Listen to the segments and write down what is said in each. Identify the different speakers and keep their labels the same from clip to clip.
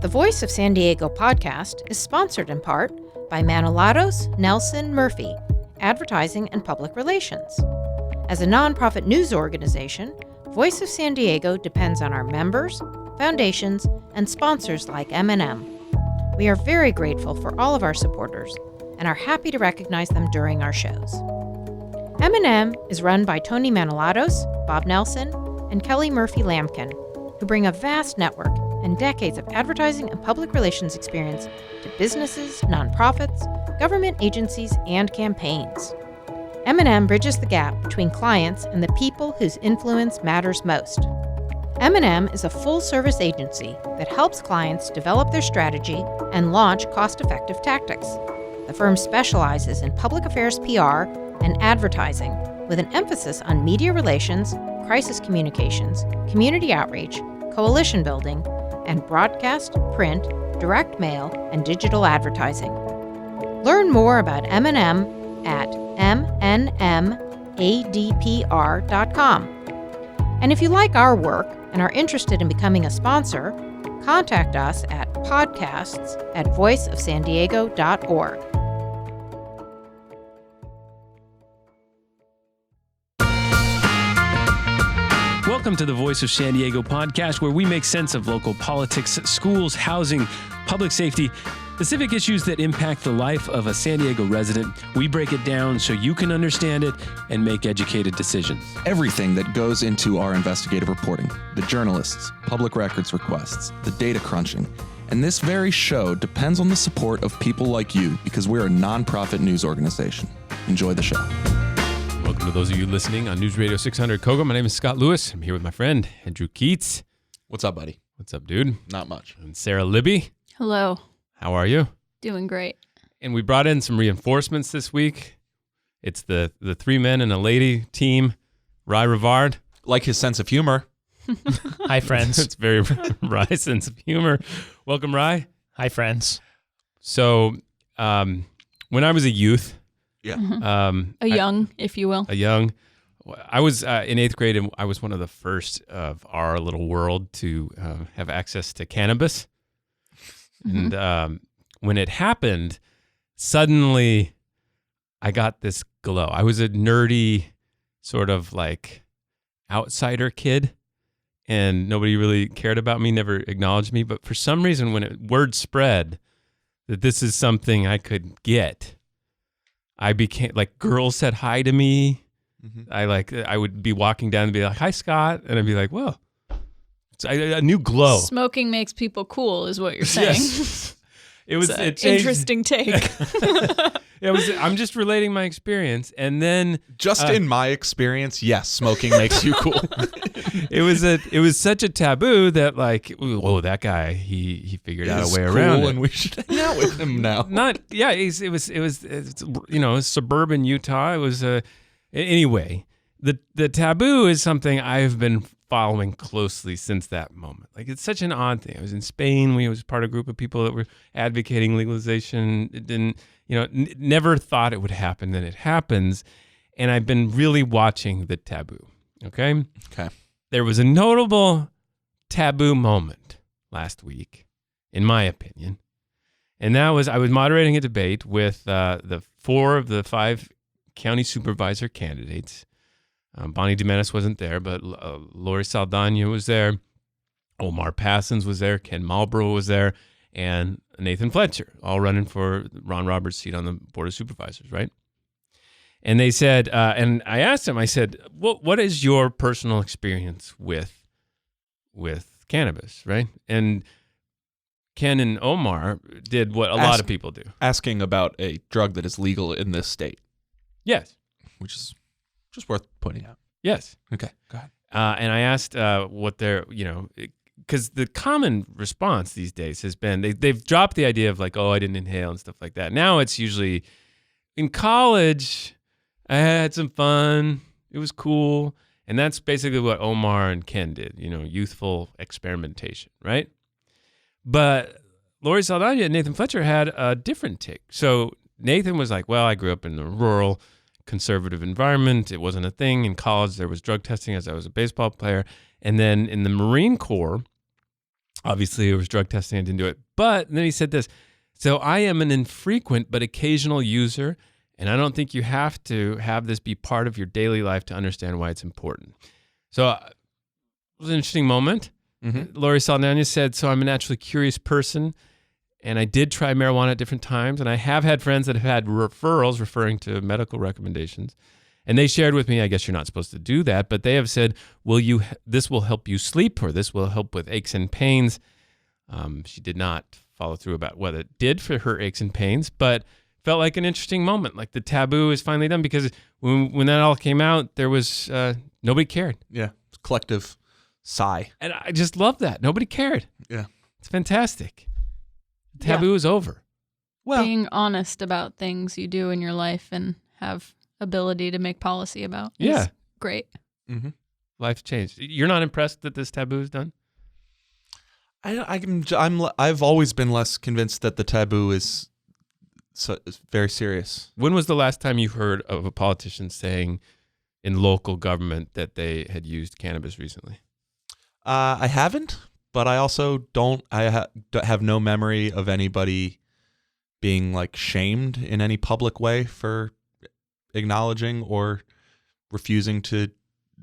Speaker 1: The Voice of San Diego podcast is sponsored in part by Manilatos Nelson Murphy, Advertising and Public Relations. As a nonprofit news organization, Voice of San Diego depends on our members, foundations, and sponsors like M&M. We are very grateful for all of our supporters and are happy to recognize them during our shows. M&M is run by Tony Manilatos, Bob Nelson, and Kelly Murphy Lampkin, who bring a vast network and decades of advertising and public relations experience to businesses, nonprofits, government agencies, and campaigns. M&M bridges the gap between clients and the people whose influence matters most. M&M is a full-service agency that helps clients develop their strategy and launch cost-effective tactics. The firm specializes in public affairs PR and advertising, with an emphasis on media relations, crisis communications, community outreach, coalition building, and broadcast, print, direct mail, and digital advertising. Learn more about M&M at mnmadpr.com. And if you like our work and are interested in becoming a sponsor, contact us at podcasts@voiceofsandiego.org.
Speaker 2: Welcome to the Voice of San Diego podcast, where we make sense of local politics, schools, housing, public safety, the civic issues that impact the life of a San Diego resident. We break it down so you can understand it and make educated decisions.
Speaker 3: Everything that goes into our investigative reporting, the journalists, public records requests, the data crunching, and this very show depends on the support of people like you because we're a nonprofit news organization. Enjoy the show.
Speaker 2: Welcome to those of you listening on News Radio 600 Kogo. My name is Scott Lewis. I'm here with my friend, Andrew Keatts.
Speaker 3: What's up, buddy?
Speaker 2: What's up, dude?
Speaker 3: Not much.
Speaker 2: And Sara Libby.
Speaker 4: Hello.
Speaker 2: How are you?
Speaker 4: Doing great.
Speaker 2: And we brought in some reinforcements this week. It's the three men and a lady team, Rivard.
Speaker 3: Like his sense of humor.
Speaker 5: Hi, friends.
Speaker 2: It's very Rye's sense of humor. Welcome, Rye.
Speaker 5: Hi, friends.
Speaker 2: So when I was a youth,
Speaker 4: If you will.
Speaker 2: I was in 8th grade, and I was one of the first of our little world to have access to cannabis.
Speaker 4: Mm-hmm.
Speaker 2: And when it happened, suddenly I got this glow. I was a nerdy sort of like outsider kid, and nobody really cared about me, never acknowledged me. But for some reason, when word spread that this is something I could get, I became like, girls said hi to me. Mm-hmm. I would be walking down and be like, "Hi, Scott," and I'd be like, "Whoa." It's a new glow.
Speaker 4: Smoking makes people cool, is what you're saying.
Speaker 2: Yes. It changed.
Speaker 4: Interesting take.
Speaker 2: I'm just relating my experience, and then
Speaker 3: Just in my experience, yes, smoking makes you cool.
Speaker 2: it was such a taboo that whoa, that guy he figured out a way
Speaker 3: cool
Speaker 2: around it,
Speaker 3: and we should hang out with him now.
Speaker 2: It was suburban Utah. It was anyway. The taboo is something I've been following closely since that moment. Like, it's such an odd thing. I was in Spain. We was part of a group of people that were advocating legalization. It didn't, never thought it would happen. Then it happens. And I've been really watching the taboo. Okay. There was a notable taboo moment last week, in my opinion. And that was, I was moderating a debate with the 4 of the 5 county supervisor candidates. Bonnie DeMenis wasn't there, but Lori Saldana was there. Omar Passons was there. Ken Marlborough was there. And Nathan Fletcher, all running for Ron Roberts' seat on the Board of Supervisors, right? And they said, and I asked him, I said, what is your personal experience with cannabis, right? And Ken and Omar did what a lot of people do.
Speaker 3: Asking about a drug that is legal in this state.
Speaker 2: Yes.
Speaker 3: Which is just worth pointing out.
Speaker 2: Yes.
Speaker 3: Okay, go ahead.
Speaker 2: And I asked what their, because the common response these days has been, they've dropped the idea of like, oh, I didn't inhale and stuff like that. Now it's usually, in college, I had some fun. It was cool. And that's basically what Omar and Ken did, youthful experimentation, right? But Lori Saldana and Nathan Fletcher had a different take. So Nathan was like, well, I grew up in a rural conservative environment. It wasn't a thing. In college, there was drug testing as I was a baseball player. And then in the Marine Corps, Obviously, there was drug testing. I didn't do it. But then he said this. So I am an infrequent but occasional user, and I don't think you have to have this be part of your daily life to understand why it's important. So it was an interesting moment.
Speaker 3: Mm-hmm.
Speaker 2: Lori Saldana said, so I'm a naturally curious person, and I did try marijuana at different times, and I have had friends that have had referrals referring to medical recommendations. And they shared with me, I guess you're not supposed to do that, but they have said, this will help you sleep, or this will help with aches and pains. She did not follow through about what it did for her aches and pains, but felt like an interesting moment. Like the taboo is finally done, because when that all came out, there was nobody cared.
Speaker 3: Yeah. Collective sigh.
Speaker 2: And I just love that. Nobody cared.
Speaker 3: Yeah.
Speaker 2: It's fantastic. The taboo is over.
Speaker 3: Well,
Speaker 4: Being honest about things you do in your life and have ability to make policy about is great.
Speaker 3: mm-hmm.
Speaker 2: Life changed. You're not impressed that this taboo is done?
Speaker 3: I've always been less convinced that the taboo is very serious.
Speaker 2: When was the last time you heard of a politician saying in local government that they had used cannabis recently?
Speaker 3: I haven't, but I also don't. Have no memory of anybody being like shamed in any public way for acknowledging or refusing to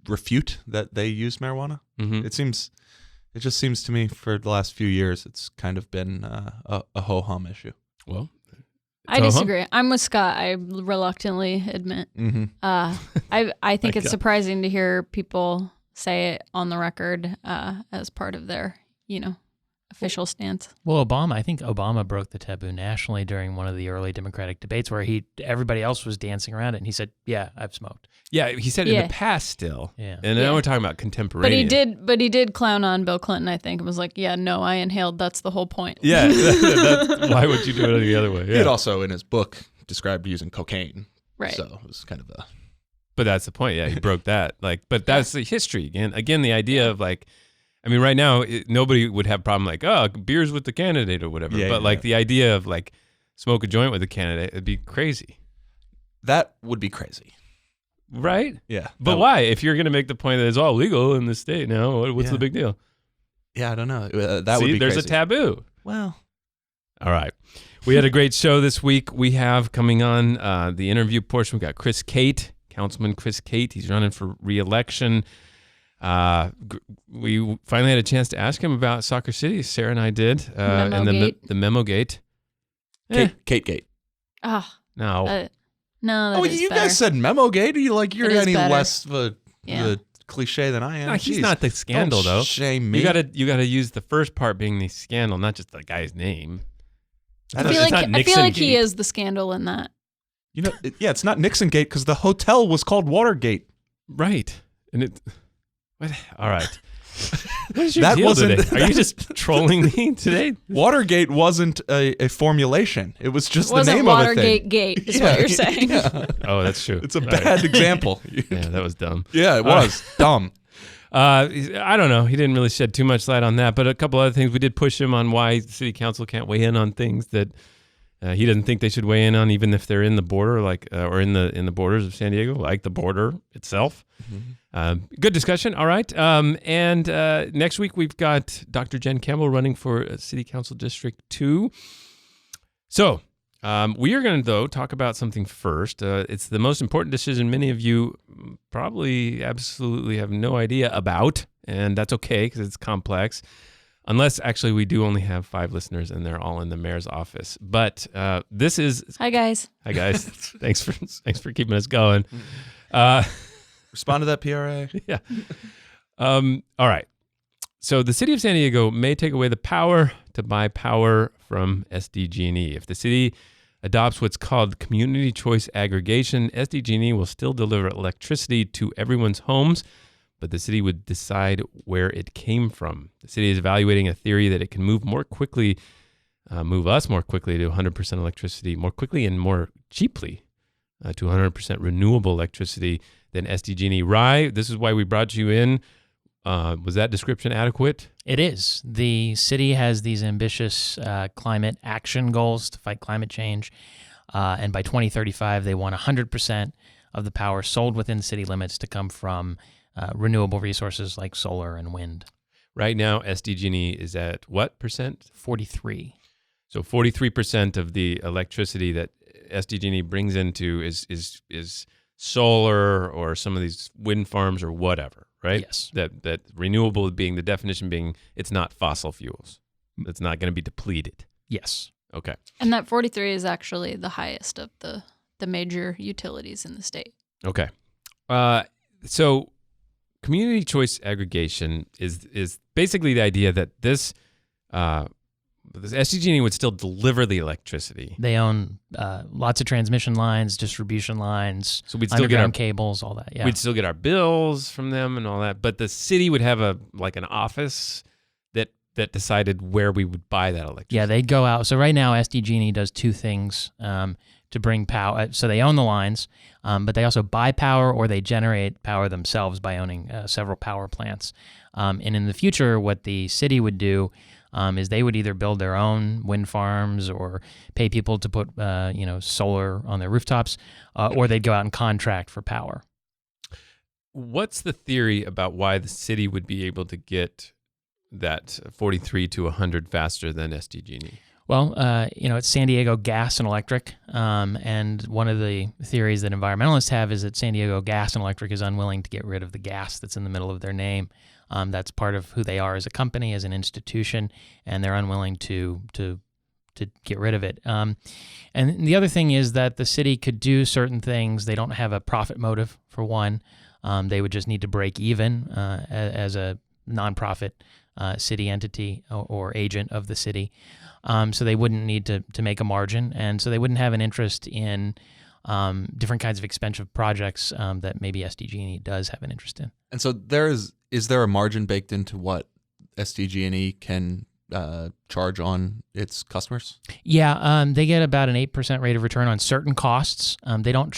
Speaker 3: refute that they use marijuana.
Speaker 2: Mm-hmm.
Speaker 3: It just seems to me for the last few years it's kind of been a ho-hum issue.
Speaker 2: Well,
Speaker 4: I disagree. I'm with Scott. I reluctantly admit.
Speaker 3: Mm-hmm.
Speaker 4: I think it's
Speaker 2: God.
Speaker 4: surprising to hear people say it on the record as part of their, official stance.
Speaker 5: Well, I think Obama broke the taboo nationally during one of the early Democratic debates where everybody else was dancing around it, and he said, "Yeah, I've smoked."
Speaker 2: Yeah, he said in the past still.
Speaker 5: Yeah.
Speaker 2: And now we're talking about contemporaneous.
Speaker 4: But he did clown on Bill Clinton, I think, and was like, "Yeah, no, I inhaled. That's the whole point."
Speaker 2: Yeah, why would you do it any other way?
Speaker 3: He
Speaker 2: Yeah.
Speaker 3: had also in his book described using cocaine.
Speaker 4: Right.
Speaker 3: So it was kind of a...
Speaker 2: But that's the point. Yeah, he broke that. But that's the history again. Again, the idea of right now nobody would have a problem beers with the candidate or whatever.
Speaker 3: Yeah,
Speaker 2: but the idea of smoke a joint with the candidate, it'd be crazy.
Speaker 3: That would be crazy.
Speaker 2: Right?
Speaker 3: Yeah.
Speaker 2: But why? If you're going to make the point that it's all legal in the state now, what's the big deal?
Speaker 3: Yeah, I don't know. That would be
Speaker 2: there's
Speaker 3: crazy.
Speaker 2: a taboo.
Speaker 3: Well,
Speaker 2: all right. We had a great show this week. We have coming on the interview portion. We got Councilman Chris Cate. He's running for re-election. We finally had a chance to ask him about Soccer City. Sarah and I did. And the memo gate.
Speaker 3: Kate Gate.
Speaker 4: Oh,
Speaker 2: No.
Speaker 4: no, that
Speaker 3: Oh,
Speaker 4: is
Speaker 3: you
Speaker 4: better.
Speaker 3: guys said memo gate? Are you you're
Speaker 4: It is
Speaker 3: any
Speaker 4: better.
Speaker 3: less of
Speaker 4: Yeah.
Speaker 3: the cliche than I am?
Speaker 2: No, he's
Speaker 3: Jeez.
Speaker 2: not the scandal,
Speaker 3: Don't
Speaker 2: though.
Speaker 3: shame me.
Speaker 2: You gotta use the first part being the scandal, not just the guy's name.
Speaker 4: I feel like he is the scandal in that.
Speaker 3: It's not Nixon Gate because the hotel was called Watergate.
Speaker 2: Right. And it. What? All right. What is your
Speaker 3: That
Speaker 2: deal
Speaker 3: wasn't-
Speaker 2: today? Are you just trolling me today?
Speaker 3: Watergate wasn't a formulation. It was just
Speaker 4: It wasn't
Speaker 3: the name
Speaker 4: Watergate
Speaker 3: of a thing.
Speaker 4: Gate, is what you're saying.
Speaker 3: Yeah.
Speaker 2: Oh, that's true.
Speaker 3: It's a
Speaker 2: All
Speaker 3: bad
Speaker 2: right.
Speaker 3: example.
Speaker 2: Yeah, that was dumb.
Speaker 3: Yeah, it was. Dumb.
Speaker 2: I don't know. He didn't really shed too much light on that, but a couple other things. We did push him on why the city council can't weigh in on things that he doesn't think they should weigh in on, even if they're in the border, or in the borders of San Diego, like the border itself. Mm-hmm. Good discussion. All right. And next week we've got Dr. Jen Campbell running for City Council District 2. So we are going to, though, talk about something first. It's the most important decision many of you probably absolutely have no idea about, and that's okay because it's complex. Unless, actually, we do only have 5 listeners, and they're all in the mayor's office. But this is...
Speaker 4: Hi, guys.
Speaker 2: Hi, guys. Thanks for keeping us going.
Speaker 3: Respond to that PRA.
Speaker 2: Yeah. All right. So the city of San Diego may take away the power to buy power from SDG&E. If the city adopts what's called community choice aggregation, SDG&E will still deliver electricity to everyone's homes, but the city would decide where it came from. The city is evaluating a theory that it can move us more quickly to 100% electricity, more quickly and more cheaply to 100% renewable electricity than SDG&E. Rye, this is why we brought you in. Was that description adequate?
Speaker 5: It is. The city has these ambitious climate action goals to fight climate change, and by 2035, they want 100% of the power sold within city limits to come from renewable resources like solar and wind.
Speaker 2: Right now, SDG&E is at what percent?
Speaker 5: 43.
Speaker 2: So 43% of the electricity that SDG&E brings into is solar or some of these wind farms or whatever, right?
Speaker 5: Yes.
Speaker 2: That renewable being the definition being it's not fossil fuels. It's not going to be depleted.
Speaker 5: Yes.
Speaker 2: Okay.
Speaker 4: And that 43 is actually the highest of the major utilities in the state.
Speaker 2: Okay. So community choice aggregation is basically the idea that this SDG&E would still deliver the electricity.
Speaker 5: They own lots of transmission lines, distribution lines,
Speaker 2: So we'd still get our
Speaker 5: cables, all that. Yeah.
Speaker 2: We'd still get our bills from them and all that, but the city would have an office that decided where we would buy that electricity.
Speaker 5: Yeah, they'd go out. So right now, SDG&E does two things to bring power. So they own the lines, but they also buy power or they generate power themselves by owning several power plants. And in the future, what the city would do is they would either build their own wind farms or pay people to put solar on their rooftops, or they'd go out and contract for power.
Speaker 2: What's the theory about why the city would be able to get that 43 to 100 faster than SDG&E?
Speaker 5: Well, it's San Diego Gas and Electric, and one of the theories that environmentalists have is that San Diego Gas and Electric is unwilling to get rid of the gas that's in the middle of their name. That's part of who they are as a company, as an institution, and they're unwilling to get rid of it. And the other thing is that the city could do certain things. They don't have a profit motive, for one. They would just need to break even as a nonprofit city entity or agent of the city. So they wouldn't need to make a margin, and so they wouldn't have an interest in different kinds of expensive projects that maybe SDG&E does have an interest in.
Speaker 3: And so is there a margin baked into what SDG&E can charge on its customers?
Speaker 5: Yeah, they get about an 8% rate of return on certain costs. They don't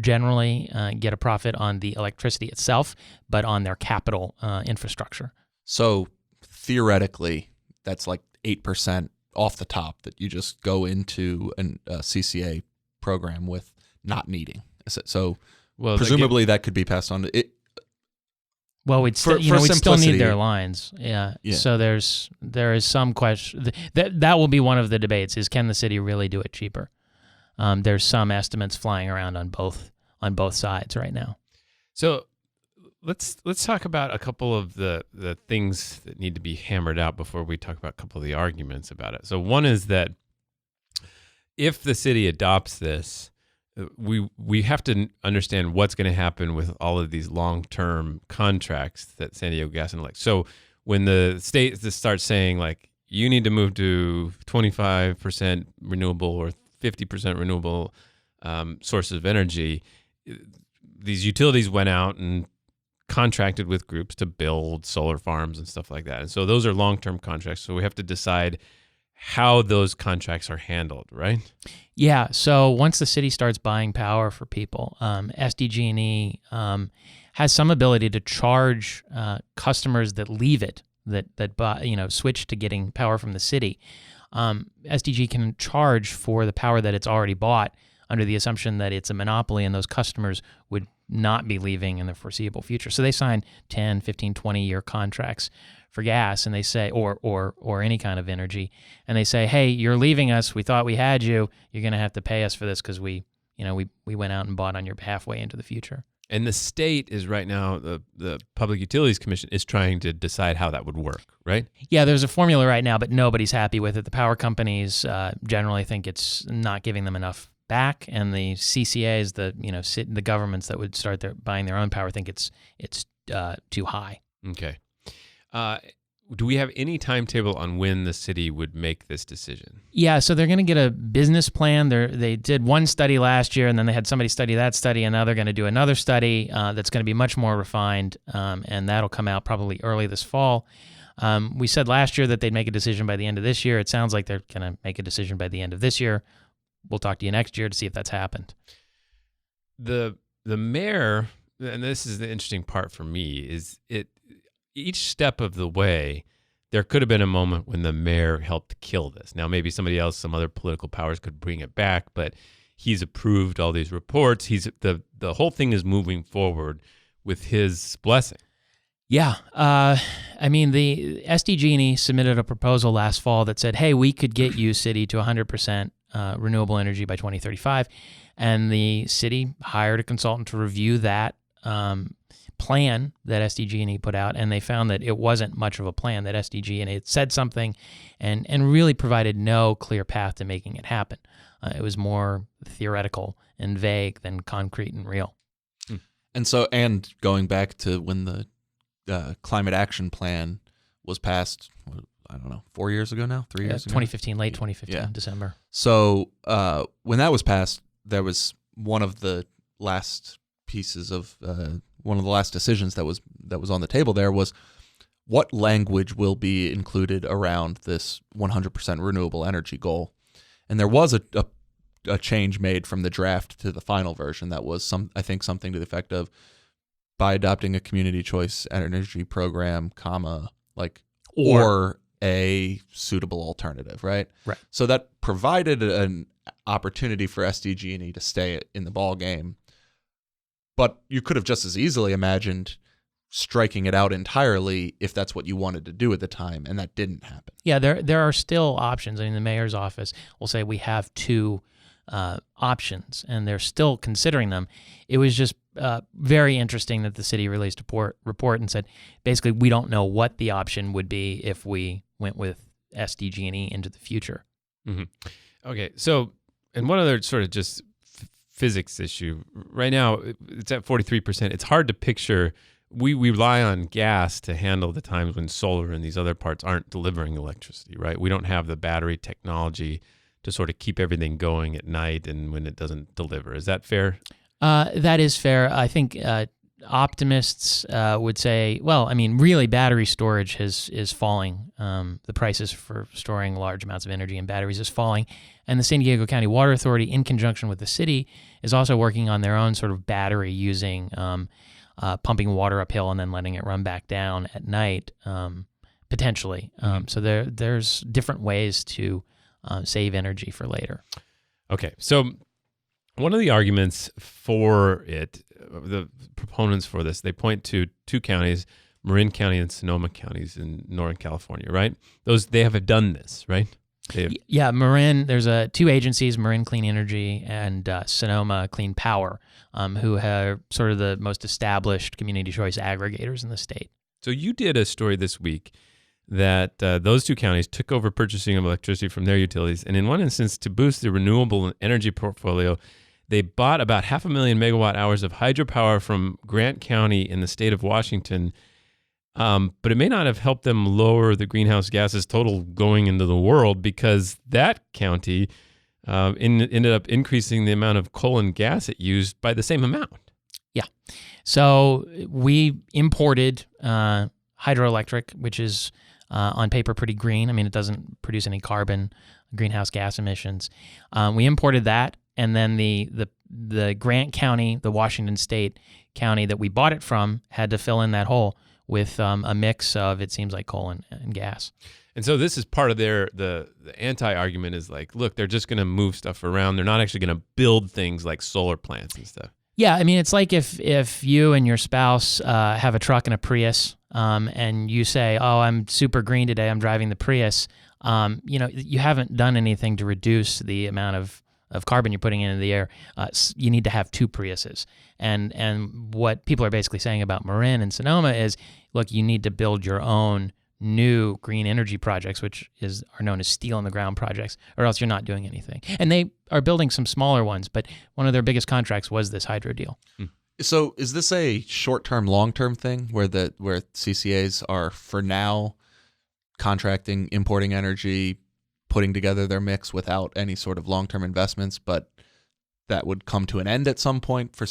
Speaker 5: generally get a profit on the electricity itself, but on their capital infrastructure.
Speaker 3: So theoretically, that's like 8% off the top that you just go into a CCA program with not needing. So presumably that could be passed on to it.
Speaker 5: Well, we'd still need their lines. Yeah. So there is some question that will be one of the debates: is can the city really do it cheaper? There's some estimates flying around on both sides right now.
Speaker 2: So let's talk about a couple of the things that need to be hammered out before we talk about a couple of the arguments about it. So one is that if the city adopts this, we have to understand what's going to happen with all of these long-term contracts that San Diego Gas and Electric. So when the state starts saying like you need to move to 25% renewable or 50% renewable sources of energy, these utilities went out and contracted with groups to build solar farms and stuff like that. And so those are long-term contracts. So we have to decide how those contracts are handled, right?
Speaker 5: Yeah. So once the city starts buying power for people, SDG&E has some ability to charge customers that leave it, that buy, switch to getting power from the city. SDG can charge for the power that it's already bought under the assumption that it's a monopoly and those customers would not be leaving in the foreseeable future. So they sign 10, 15, 20-year contracts for gas, and they say, or any kind of energy, and they say, hey, you're leaving us. We thought we had you. You're going to have to pay us for this because we went out and bought on your behalf way into the future.
Speaker 2: And the state is right now, the Public Utilities Commission is trying to decide how that would work, right?
Speaker 5: Yeah, there's a formula right now, but nobody's happy with it. The power companies generally think it's not giving them enough back, and the CCAs, the governments that would start buying their own power, think it's too high.
Speaker 2: Okay. Do we have any timetable on when the city would make this decision?
Speaker 5: Yeah, so they're going to get a business plan. They did one study last year, and then they had somebody study that study, and now they're going to do another study that's going to be much more refined, and that'll come out probably early this fall. We said last year that they'd make a decision by the end of this year. It sounds like they're going to make a decision by the end of this year. We'll talk to you next year to see if that's happened.
Speaker 2: The mayor, and this is the interesting part for me, is each step of the way, there could have been a moment when the mayor helped kill this. Now, maybe somebody else, some other political powers could bring it back, but he's approved all these reports. The whole thing is moving forward with his blessing.
Speaker 5: Yeah. I mean, the SDG&E submitted a proposal last fall that said, hey, we could get you, city, to 100% renewable energy by 2035. And the city hired a consultant to review that plan that SDG&E put out, and they found that it wasn't much of a plan, that SDG&E had said something and really provided no clear path to making it happen. It was more theoretical and vague than concrete and real.
Speaker 3: And so, and going back to when the Climate Action Plan was passed, I don't know, 4 years ago now, 3 years ago?
Speaker 5: 2015, late 2015,
Speaker 3: Yeah.
Speaker 5: December.
Speaker 3: So when that was passed, there was one of the last pieces of one of the last decisions that was on the table there was what language will be included around this 100% renewable energy goal. And there was a change made from the draft to the final version that was I think something to the effect of, by adopting a community choice energy program, or a suitable alternative, right?
Speaker 5: Right.
Speaker 3: So that provided an opportunity for SDG&E to stay in the ball game. But you could have just as easily imagined striking it out entirely if that's what you wanted to do at the time, and that didn't happen.
Speaker 5: Yeah, there are still options. I mean, the mayor's office will say we have two options, and they're still considering them. It was just very interesting that the city released a report and said, basically, we don't know what the option would be if we went with SDG&E into the future.
Speaker 2: Mm-hmm. Okay, so, and one other sort of just physics issue. Right now, it's at 43%. It's hard to picture. We rely on gas to handle the times when solar and these other parts aren't delivering electricity, right? We don't have the battery technology to sort of keep everything going at night and when it doesn't deliver. Is that fair?
Speaker 5: That is fair. I think optimists would say, well, I mean, really battery storage is falling. The prices for storing large amounts of energy in batteries is falling. And the San Diego County Water Authority, in conjunction with the city, is also working on their own sort of battery using pumping water uphill and then letting it run back down at night, potentially. So there's different ways to save energy for later.
Speaker 2: Okay, so one of the arguments for it, the proponents for this, they point to two counties, Marin County and Sonoma counties in Northern California, right? They have done this, right?
Speaker 5: Yeah, Marin, there's two agencies, Marin Clean Energy and Sonoma Clean Power, who have sort of the most established community choice aggregators in the state.
Speaker 2: So you did a story this week that those two counties took over purchasing of electricity from their utilities, and in one instance, to boost their renewable energy portfolio, they bought about 500,000 megawatt hours of hydropower from Grant County in the state of Washington. But it may not have helped them lower the greenhouse gases total going into the world, because that county ended up increasing the amount of coal and gas it used by the same amount.
Speaker 5: Yeah. So we imported hydroelectric, which is on paper pretty green. I mean, it doesn't produce any carbon, greenhouse gas emissions. We imported that. And then the Grant County, the Washington State county that we bought it from, had to fill in that hole with a mix of, it seems like, coal and gas.
Speaker 2: And so this is part of the anti-argument is like, look, they're just going to move stuff around. They're not actually going to build things like solar plants and stuff.
Speaker 5: Yeah, I mean, it's like if you and your spouse have a truck and a Prius, and you say, oh, I'm super green today, I'm driving the Prius, you haven't done anything to reduce the amount of carbon you're putting into the air. You need to have two Priuses. And what people are basically saying about Marin and Sonoma is, look, you need to build your own new green energy projects, which are known as steel in the ground projects, or else you're not doing anything. And they are building some smaller ones, but one of their biggest contracts was this hydro deal.
Speaker 3: So is this a short-term, long-term thing where CCAs are, for now, contracting, importing energy, putting together their mix without any sort of long-term investments, but that would come to an end at some point for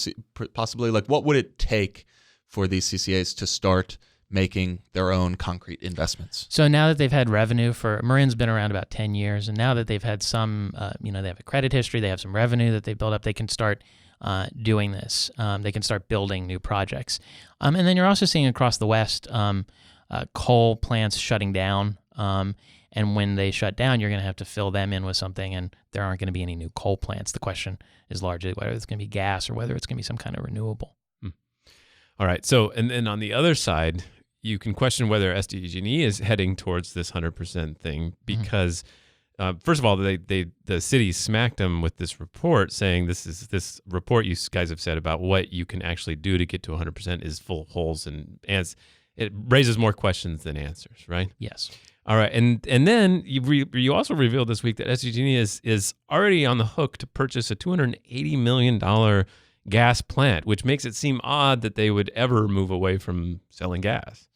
Speaker 3: possibly? Like, what would it take for these CCAs to start making their own concrete investments?
Speaker 5: So now that they've had revenue Marin's been around about 10 years, and now that they've had some, they have a credit history, they have some revenue that they built up, they can start doing this. They can start building new projects. And then you're also seeing across the West coal plants shutting down. And when they shut down, you're going to have to fill them in with something, and there aren't going to be any new coal plants. The question is largely whether it's going to be gas or whether it's going to be some kind of renewable.
Speaker 2: All right. So, and then on the other side, you can question whether SDG&E is heading towards this 100% thing because, first of all, the city smacked them with this report saying this report you guys have said about what you can actually do to get to 100% is full of holes and it raises more questions than answers, right?
Speaker 5: Yes.
Speaker 2: All right, and then you also revealed this week that SDG&E is already on the hook to purchase a $280 million gas plant, which makes it seem odd that they would ever move away from selling gas.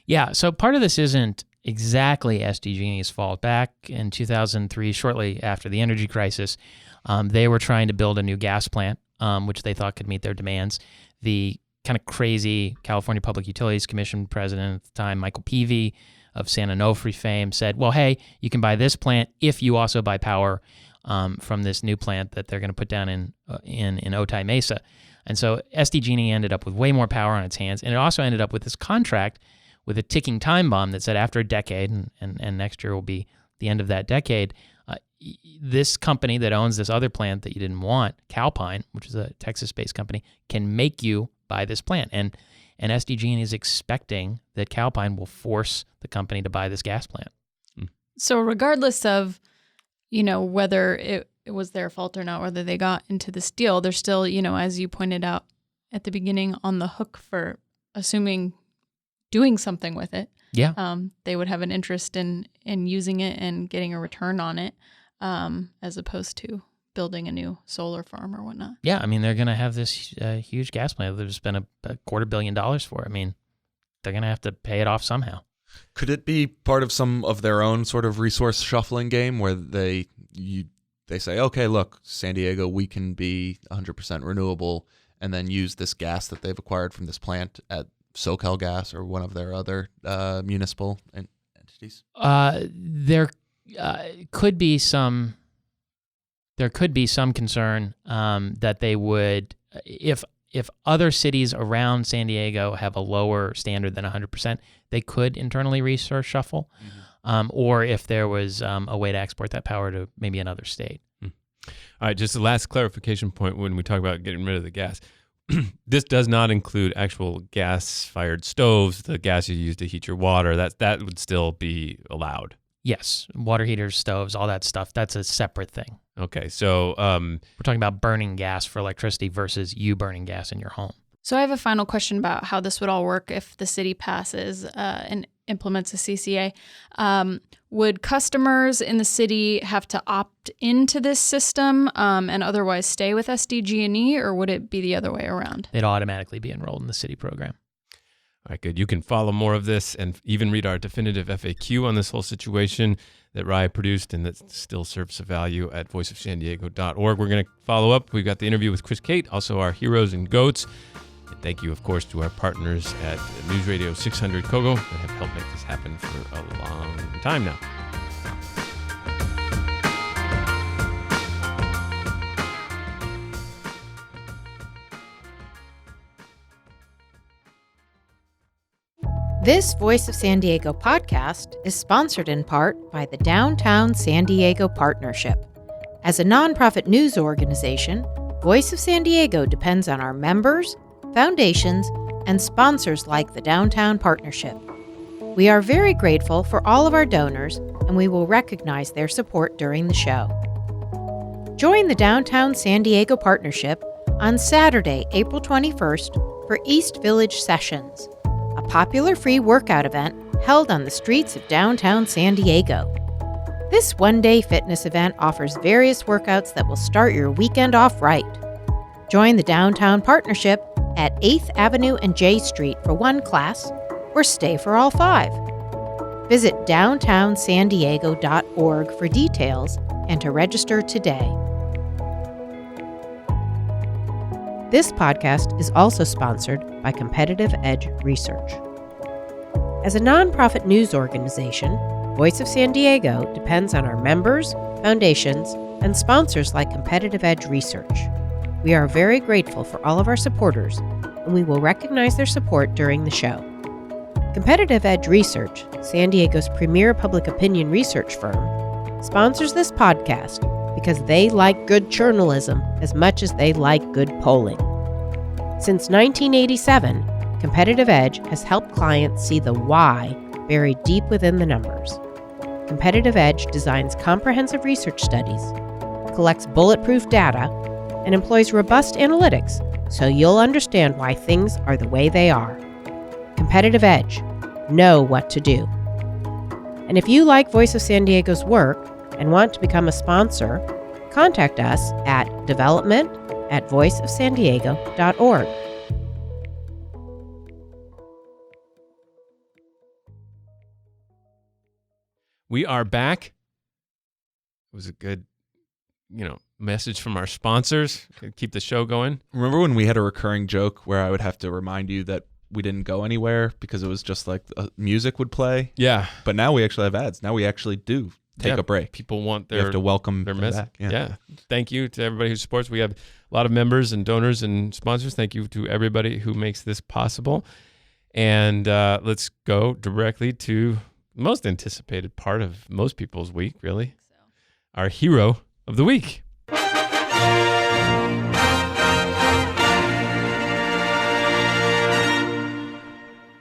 Speaker 5: Yeah, so part of this isn't exactly SDG&E's fault. Back in 2003, shortly after the energy crisis, they were trying to build a new gas plant, which they thought could meet their demands. The kind of crazy California Public Utilities Commission president at the time, Michael Peavy of San Onofre fame, said, well, hey, you can buy this plant if you also buy power from this new plant that they're going to put down in Otay Mesa. And so SDG&E ended up with way more power on its hands, and it also ended up with this contract with a ticking time bomb that said after a decade, and next year will be the end of that decade, this company that owns this other plant that you didn't want, Calpine, which is a Texas-based company, can make you buy this plant. And SDG&E is expecting that Calpine will force the company to buy this gas plant.
Speaker 4: So regardless of, whether it was their fault or not, whether they got into this deal, they're still, as you pointed out at the beginning, on the hook for assuming doing something with it.
Speaker 5: Yeah.
Speaker 4: They would have an interest in using it and getting a return on it, as opposed to building a new solar farm or whatnot.
Speaker 5: Yeah, I mean, they're going to have this huge gas plant that they've spent a $250 million for. I mean, they're going to have to pay it off somehow.
Speaker 3: Could it be part of some of their own sort of resource shuffling game where they say, okay, look, San Diego, we can be 100% renewable, and then use this gas that they've acquired from this plant at SoCal Gas or one of their other municipal entities?
Speaker 5: There could be some concern that they would, if other cities around San Diego have a lower standard than 100%, they could internally resource shuffle, or if there was a way to export that power to maybe another state.
Speaker 2: All right, just the last clarification point when we talk about getting rid of the gas. This does not include actual gas-fired stoves, the gas you use to heat your water. That would still be allowed.
Speaker 5: Yes, water heaters, stoves, all that stuff. That's a separate thing.
Speaker 2: Okay, so
Speaker 5: we're talking about burning gas for electricity versus you burning gas in your home.
Speaker 4: So I have a final question about how this would all work if the city passes and implements a CCA. Would customers in the city have to opt into this system and otherwise stay with SDG&E, or would it be the other way around?
Speaker 5: They'd automatically be enrolled in the city program.
Speaker 2: All right, good. You can follow more of this and even read our definitive FAQ on this whole situation that Rye produced and that still serves a value at voiceofsandiego.org. We're going to follow up. We've got the interview with Chris Cate, also our heroes and goats. And thank you, of course, to our partners at News Radio 600 Kogo that have helped make this happen for a long time now.
Speaker 1: This Voice of San Diego podcast is sponsored in part by the Downtown San Diego Partnership. As a nonprofit news organization, Voice of San Diego depends on our members, foundations, and sponsors like the Downtown Partnership. We are very grateful for all of our donors, and we will recognize their support during the show. Join the Downtown San Diego Partnership on Saturday, April 21st for East Village Sessions, a popular free workout event held on the streets of downtown San Diego. This one-day fitness event offers various workouts that will start your weekend off right. Join the Downtown Partnership at 8th Avenue and J Street for one class, or stay for all 5. Visit downtownsandiego.org for details and to register today. This podcast is also sponsored by Competitive Edge Research. As a nonprofit news organization, Voice of San Diego depends on our members, foundations, and sponsors like Competitive Edge Research. We are very grateful for all of our supporters, and we will recognize their support during the show. Competitive Edge Research, San Diego's premier public opinion research firm, sponsors this podcast because they like good journalism as much as they like good polling. Since 1987, Competitive Edge has helped clients see the why buried deep within the numbers. Competitive Edge designs comprehensive research studies, collects bulletproof data, and employs robust analytics so you'll understand why things are the way they are. Competitive Edge. Know what to do. And if you like Voice of San Diego's work and want to become a sponsor, contact us at development@voiceofsandiego.org.
Speaker 2: We are back. It was a good, message from our sponsors. Keep the show going.
Speaker 3: Remember when we had a recurring joke where I would have to remind you that we didn't go anywhere because it was just like music would play?
Speaker 2: Yeah.
Speaker 3: But now we actually have ads. Now we actually do take a break.
Speaker 2: People want
Speaker 3: You have to welcome
Speaker 2: their
Speaker 3: them
Speaker 2: message.
Speaker 3: back.
Speaker 2: Yeah. Thank you to everybody who supports. We have a lot of members and donors and sponsors. Thank you to everybody who makes this possible. And let's go directly to the most anticipated part of most people's week, really. Our hero of the week.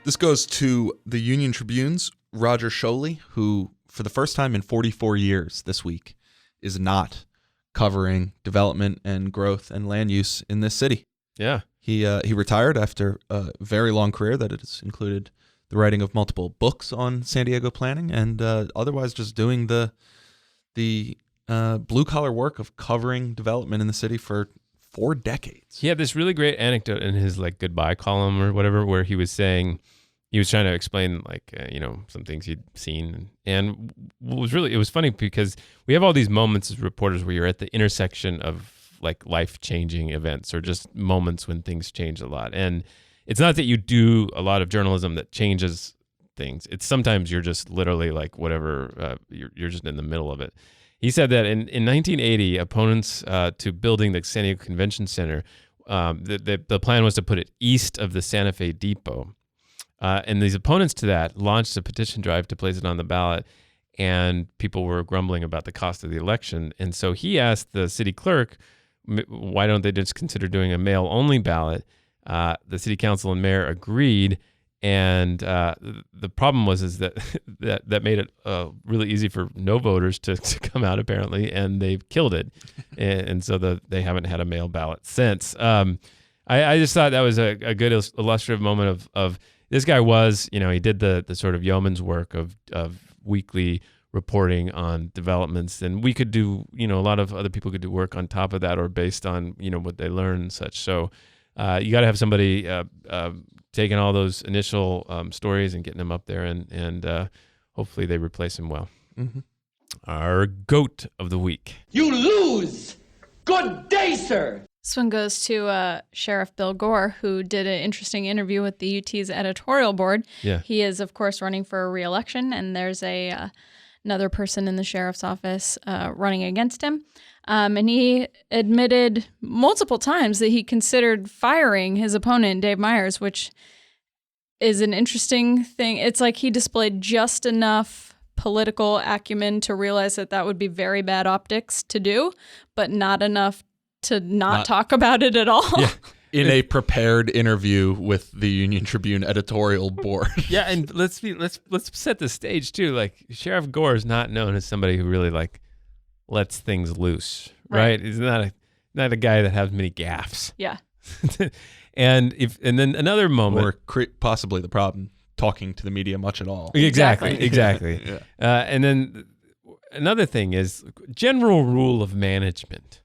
Speaker 3: This goes to the Union Tribune's Roger Sholey, who, for the first time in 44 years this week, is not covering development and growth and land use in this city.
Speaker 2: Yeah.
Speaker 3: He retired after a very long career that has included the writing of multiple books on San Diego planning and otherwise just doing the blue-collar work of covering development in the city for 4 decades.
Speaker 2: He had this really great anecdote in his goodbye column or whatever, where he was saying, he was trying to explain some things he'd seen. And it was funny because we have all these moments as reporters where you're at the intersection of life-changing events or just moments when things change a lot. And it's not that you do a lot of journalism that changes things. It's sometimes you're just literally whatever, you're just in the middle of it. He said that in 1980, opponents to building the San Diego Convention Center, the plan was to put it east of the Santa Fe Depot. And these opponents to that launched a petition drive to place it on the ballot, and people were grumbling about the cost of the election. And so he asked the city clerk, why don't they just consider doing a mail-only ballot? The city council and mayor agreed. And the problem was that made it really easy for no voters to come out, apparently, and they've killed it. and so they haven't had a mail ballot since. I just thought that was a good illustrative moment of this guy was, he did the sort of yeoman's work of weekly reporting on developments, and we could do, a lot of other people could do work on top of that or based on, what they learn and such. So you got to have somebody taking all those initial stories and getting them up there, and hopefully they replace him well.
Speaker 3: Mm-hmm.
Speaker 2: Our goat of the week.
Speaker 6: You lose! Good day, sir!
Speaker 4: This one goes to Sheriff Bill Gore, who did an interesting interview with the UT's editorial board.
Speaker 2: Yeah.
Speaker 4: He is, of course, running for re-election, and there's another person in the sheriff's office running against him. And he admitted multiple times that he considered firing his opponent, Dave Myers, which is an interesting thing. It's like he displayed just enough political acumen to realize that would be very bad optics to do, but not enough to not talk about it at all.
Speaker 2: Yeah.
Speaker 3: In a prepared interview with the Union Tribune editorial board.
Speaker 2: Yeah, and let's set the stage too. Sheriff Gore is not known as somebody who really lets things loose, right? He's not a guy that has many gaffes.
Speaker 4: Yeah.
Speaker 2: and then another moment,
Speaker 3: or possibly the problem, talking to the media much at all.
Speaker 2: Exactly.
Speaker 3: Yeah.
Speaker 2: And then another thing is general rule of management.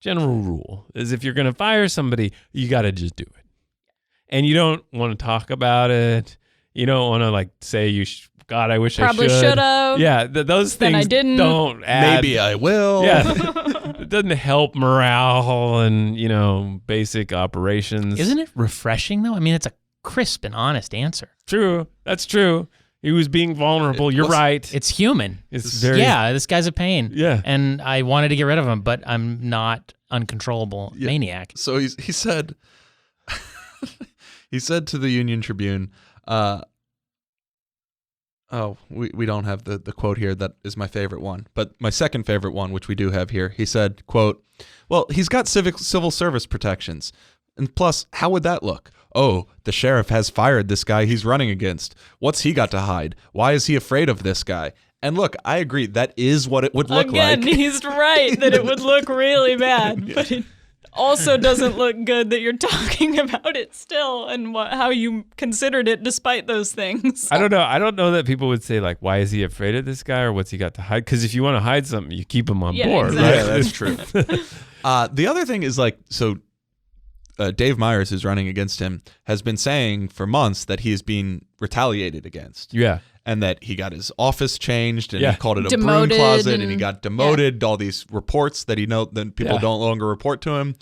Speaker 2: General rule is if you're going to fire somebody, you got to just do it. And you don't want to talk about it. You don't want to say God, I wish
Speaker 4: Probably
Speaker 2: I should.
Speaker 4: should have.
Speaker 2: Yeah, those
Speaker 4: Then
Speaker 2: things
Speaker 4: I didn't.
Speaker 2: don't add.
Speaker 3: Maybe I will.
Speaker 2: Yeah, it doesn't help morale and basic operations.
Speaker 5: Isn't it refreshing though? I mean, it's a crisp and honest answer.
Speaker 2: True? That's true. He was being vulnerable. You're right.
Speaker 5: It's human.
Speaker 2: It's very
Speaker 5: this guy's a pain.
Speaker 2: Yeah.
Speaker 5: And I wanted to get rid of him, but I'm not uncontrollable maniac.
Speaker 3: So he said he said to the Union Tribune, we don't have the quote here. That is my favorite one. But my second favorite one, which we do have here, he said, quote, well, he's got civil service protections. And plus, how would that look? oh, the sheriff has fired this guy he's running against. What's he got to hide? Why is he afraid of this guy? And look, I agree. That is what it would look like.
Speaker 4: Again, he's right that it would look really bad, but it also doesn't look good that you're talking about it still and how you considered it despite those things.
Speaker 2: I don't know. I don't know that people would say, like, why is he afraid of this guy or what's he got to hide? Because if you want to hide something, you keep him on board,
Speaker 4: exactly.
Speaker 2: right?
Speaker 3: Yeah, that's true. The other thing is, like, so Dave Myers, who's running against him, has been saying for months that he is being retaliated against.
Speaker 2: Yeah.
Speaker 3: And that he got his office changed, and
Speaker 2: Yeah.
Speaker 3: he called it a
Speaker 4: Demoted
Speaker 3: broom closet, and he
Speaker 4: and-
Speaker 3: got demoted. All these reports that then people
Speaker 2: Yeah.
Speaker 3: don't longer report to him.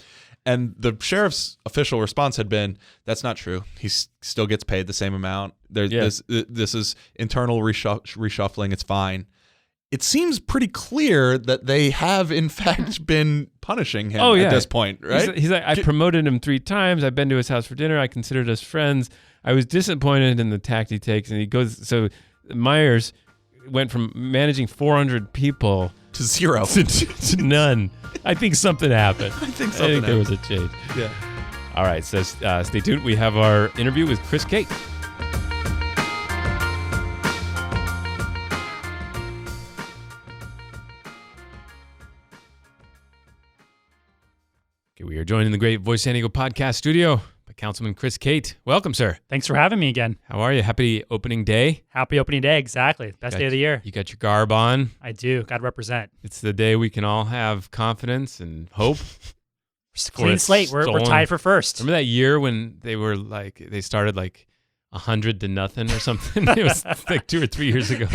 Speaker 3: And the sheriff's official response had been, "That's not true. He still gets paid the same amount. This is internal reshuffling. It's fine." It seems pretty clear that they have, in fact, been punishing him at this point, right?
Speaker 2: He's like, I promoted him 3 times. I've been to his house for dinner. I considered us friends. I was disappointed in the tact he takes. And he goes, so Myers went from managing 400 people
Speaker 3: to zero.
Speaker 2: to none. I think something happened.
Speaker 3: I think something
Speaker 2: there was a change.
Speaker 3: Yeah.
Speaker 2: All right, so stay tuned. We have our interview with Chris Kate. Okay, we are joined in the great Voice San Diego podcast studio by Councilman Chris Kate. Welcome, sir.
Speaker 7: Thanks for having me again.
Speaker 2: How are you? Happy opening day.
Speaker 7: Happy opening day. Exactly. Best day of the year.
Speaker 2: You got your garb on.
Speaker 7: I do. Got to represent.
Speaker 2: It's the day we can all have confidence and hope.
Speaker 7: Clean slate. We're tied for first.
Speaker 2: Remember that year when they started like 100 to nothing or something? It was like 2 or 3 years ago.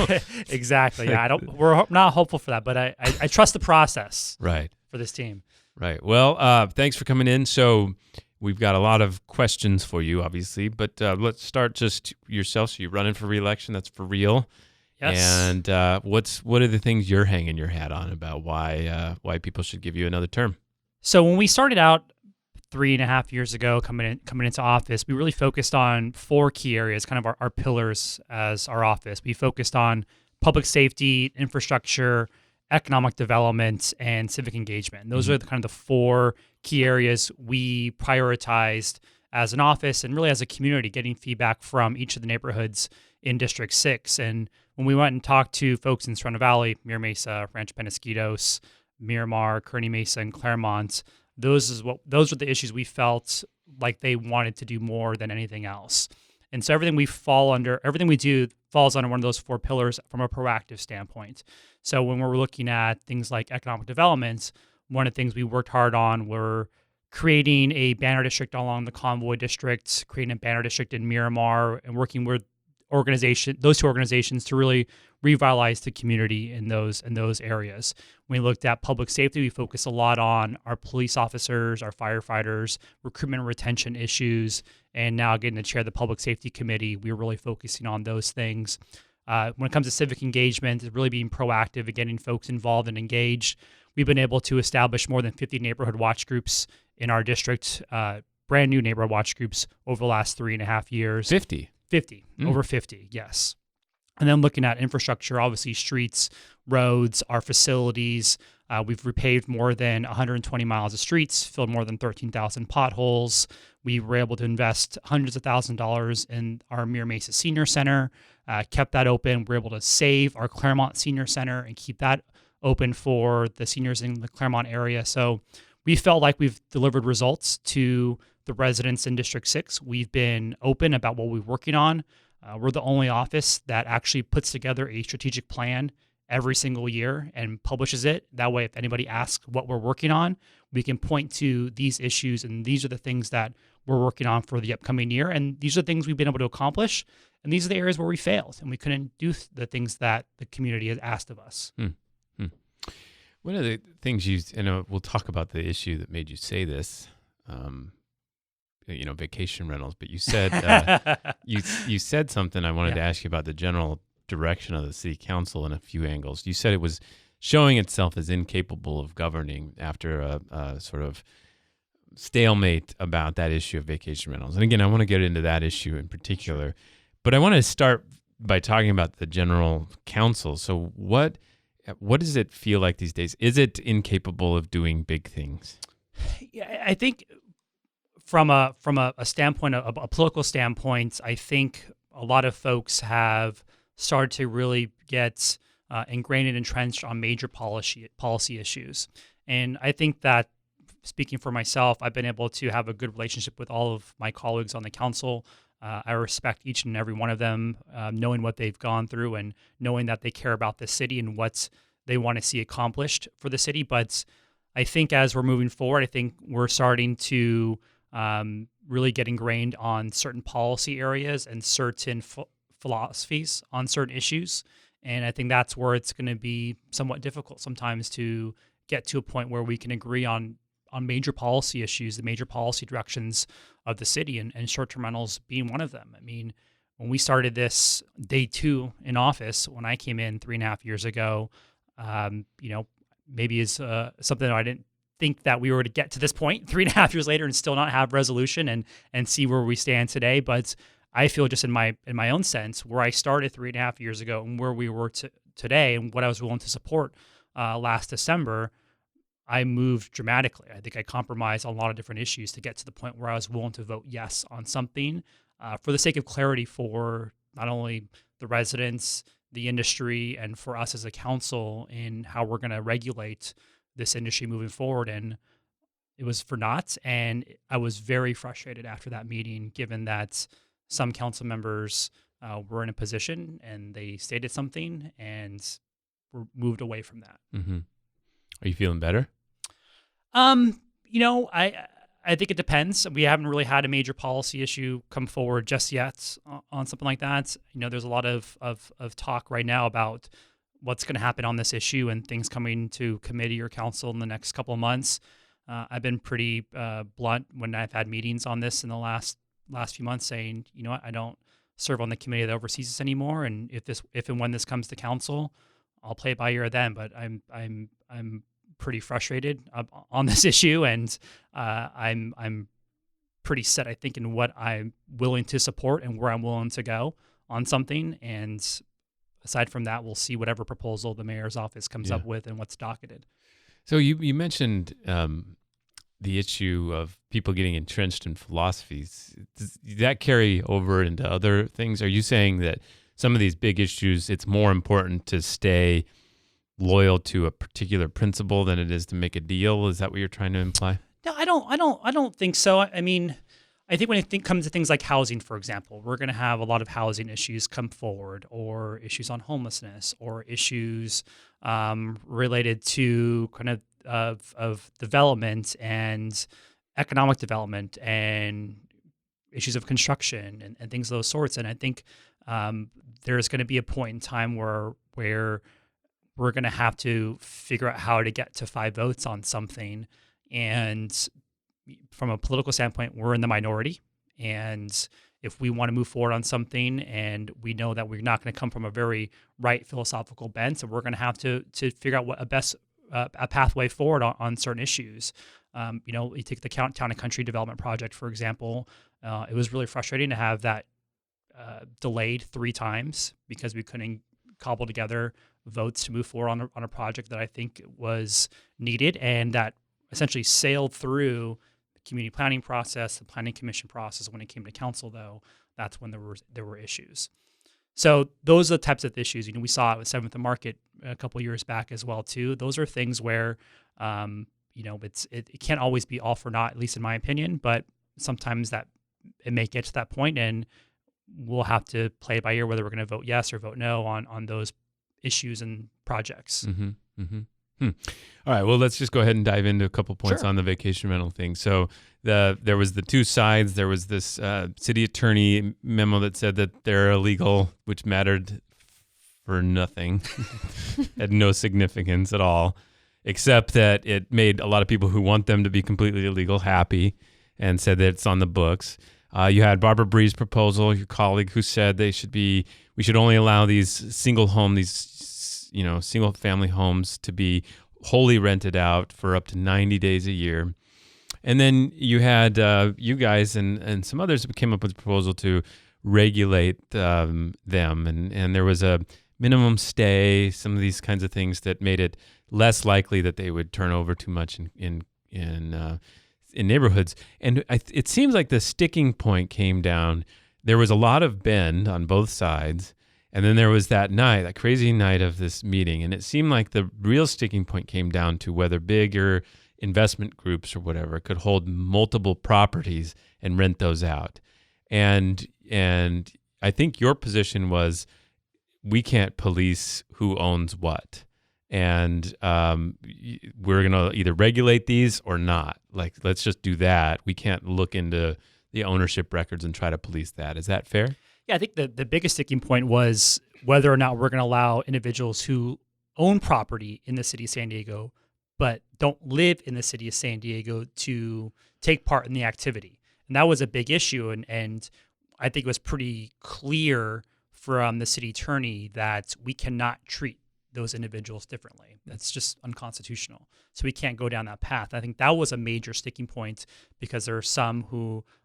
Speaker 7: Exactly. Yeah. We're not hopeful for that, but I trust the process.
Speaker 2: Right.
Speaker 7: For this team.
Speaker 2: Right. Well, thanks for coming in. So we've got a lot of questions for you, obviously, but let's start just yourself. So you're running for re-election. That's for real.
Speaker 7: Yes.
Speaker 2: And what are the things you're hanging your hat on about why people should give you another term?
Speaker 7: So when we started out 3.5 years ago, coming into office, we really focused on 4 key areas, kind of our pillars as our office. We focused on public safety, infrastructure, economic development, and civic engagement. And those are kind of the 4 key areas we prioritized as an office and really as a community, getting feedback from each of the neighborhoods in District 6. And when we went and talked to folks in Sonoma Valley, Mira Mesa, Rancho Penasquitos, Miramar, Kearney Mesa, and Claremont, those were the issues we felt like they wanted to do more than anything else. And so everything we do falls under one of those 4 pillars from a proactive standpoint. So when we're looking at things like economic development, one of the things we worked hard on were creating a banner district along the Convoy district, creating a banner district in Miramar, and working with those 2 organizations to really revitalize the community in those areas. When we looked at public safety, we focused a lot on our police officers, our firefighters, recruitment and retention issues, and now getting to chair the public safety committee, we're really focusing on those things. When it comes to civic engagement, it's really being proactive and getting folks involved and engaged. We've been able to establish more than 50 neighborhood watch groups in our district, brand new neighborhood watch groups over the last 3.5 years.
Speaker 2: 50.
Speaker 7: Over 50, yes. And then looking at infrastructure, obviously streets, roads, our facilities. We've repaved more than 120 miles of streets, filled more than 13,000 potholes. We were able to invest hundreds of thousands of dollars in our Mira Mesa Senior Center, kept that open. We were able to save our Claremont Senior Center and keep that open for the seniors in the Claremont area. So we felt like we've delivered results to the residents in District 6. We've been open about what we're working on. We're the only office that actually puts together a strategic plan every single year and publishes it. That way, if anybody asks what we're working on, we can point to these issues and these are the things that we're working on for the upcoming year. And these are the things we've been able to accomplish. And these are the areas where we failed and we couldn't do the things that the community has asked of us.
Speaker 2: One of the things we'll talk about the issue that made you say this, vacation rentals, but you said you said something I wanted to ask you about the general direction of the city council in a few angles. You said it was showing itself as incapable of governing after a sort of stalemate about that issue of vacation rentals. And again, I want to get into that issue in particular, but I want to start by talking about the general council. So what does it feel like these days? Is it incapable of doing big things?
Speaker 7: Yeah, I think from a standpoint, a political standpoint, I think a lot of folks have started to really get ingrained and entrenched on major policy issues. And I think that, speaking for myself, I've been able to have a good relationship with all of my colleagues on the council. I respect each and every one of them, knowing what they've gone through and knowing that they care about the city and what they want to see accomplished for the city. But I think as we're moving forward, I think we're starting to really get ingrained on certain policy areas and certain philosophies on certain issues. And I think that's where it's going to be somewhat difficult sometimes to get to a point where we can agree on major policy issues, the major policy directions of the city, and short-term rentals being one of them. I mean, when we started this day 2 in office, when I came in 3.5 years ago, maybe is something that I didn't think that we were to get to this point 3.5 years later and still not have resolution and see where we stand today. But I feel just in my own sense, where I started 3.5 years ago and where we were today and what I was willing to support last December, I moved dramatically. I think I compromised on a lot of different issues to get to the point where I was willing to vote yes on something for the sake of clarity for not only the residents, the industry, and for us as a council in how we're going to regulate this industry moving forward. And it was for naught. And I was very frustrated after that meeting, given that some council members were in a position and they stated something and were moved away from that.
Speaker 2: Mm-hmm. Are you feeling better?
Speaker 7: I think it depends. We haven't really had a major policy issue come forward just yet on something like that. There's a lot of talk right now about what's going to happen on this issue and things coming to committee or council in the next couple of months. I've been pretty blunt when I've had meetings on this in the last few months, saying, I don't serve on the committee that oversees this anymore, and if and when this comes to council, I'll play it by ear then. But I'm pretty frustrated on this issue, and I'm pretty set, I think, in what I'm willing to support and where I'm willing to go on something. And aside from that, we'll see whatever proposal the mayor's office comes up with and what's docketed.
Speaker 2: So you mentioned the issue of people getting entrenched in philosophies. Does that carry over into other things? Are you saying that some of these big issues, it's more important to stay loyal to a particular principle than it is to make a deal? Is that what you're trying to imply?
Speaker 7: No, I don't think so. I mean, I think when it comes to things like housing, for example, we're going to have a lot of housing issues come forward, or issues on homelessness, or issues related to kind of development and economic development and issues of construction and things of those sorts. And I think there's going to be a point in time where we're going to have to figure out how to get to 5 votes on something. And from a political standpoint, we're in the minority. And if we want to move forward on something, and we know that we're not going to come from a very right philosophical bent, so we're going to have to figure out what a pathway forward on certain issues. You take the Town and Country Development Project, for example. It was really frustrating to have that delayed 3 times because we couldn't cobble together votes to move forward on a project that I think was needed, and that essentially sailed through the community planning process, the planning commission process. When it came to council, though, that's when there were issues. So those are the types of issues. We saw it with 7th and Market a couple of years back as well too. Those are things where it can't always be all for naught, at least in my opinion. But sometimes that it may get to that point, and we'll have to play it by ear whether we're going to vote yes or vote no on those issues and projects.
Speaker 2: Mm-hmm. Mm-hmm. All right. Well, let's just go ahead and dive into a couple points on the vacation rental thing. So there was the 2 sides. There was this city attorney memo that said that they're illegal, which mattered for nothing, had no significance at all, except that it made a lot of people who want them to be completely illegal happy, and said that it's on the books. You had Barbara Bree's proposal, your colleague, who said we should only allow these single family homes to be wholly rented out for up to 90 days a year. And then you had you guys and some others came up with a proposal to regulate them. And there was a minimum stay, some of these kinds of things that made it less likely that they would turn over too much in in neighborhoods. And it seems like the sticking point came down. There was a lot of bend on both sides. And then there was that crazy night of this meeting. And it seemed like the real sticking point came down to whether bigger investment groups or whatever could hold multiple properties and rent those out. And I think your position was, we can't police who owns what. And we're going to either regulate these or not. Like, let's just do that. We can't look into the ownership records and try to police that. Is that fair?
Speaker 7: Yeah, I think the biggest sticking point was whether or not we're going to allow individuals who own property in the city of San Diego but don't live in the city of San Diego to take part in the activity. And that was a big issue. And I think it was pretty clear from the city attorney that we cannot treat those individuals differently. That's just unconstitutional. So we can't go down that path. I think that was a major sticking point because there are some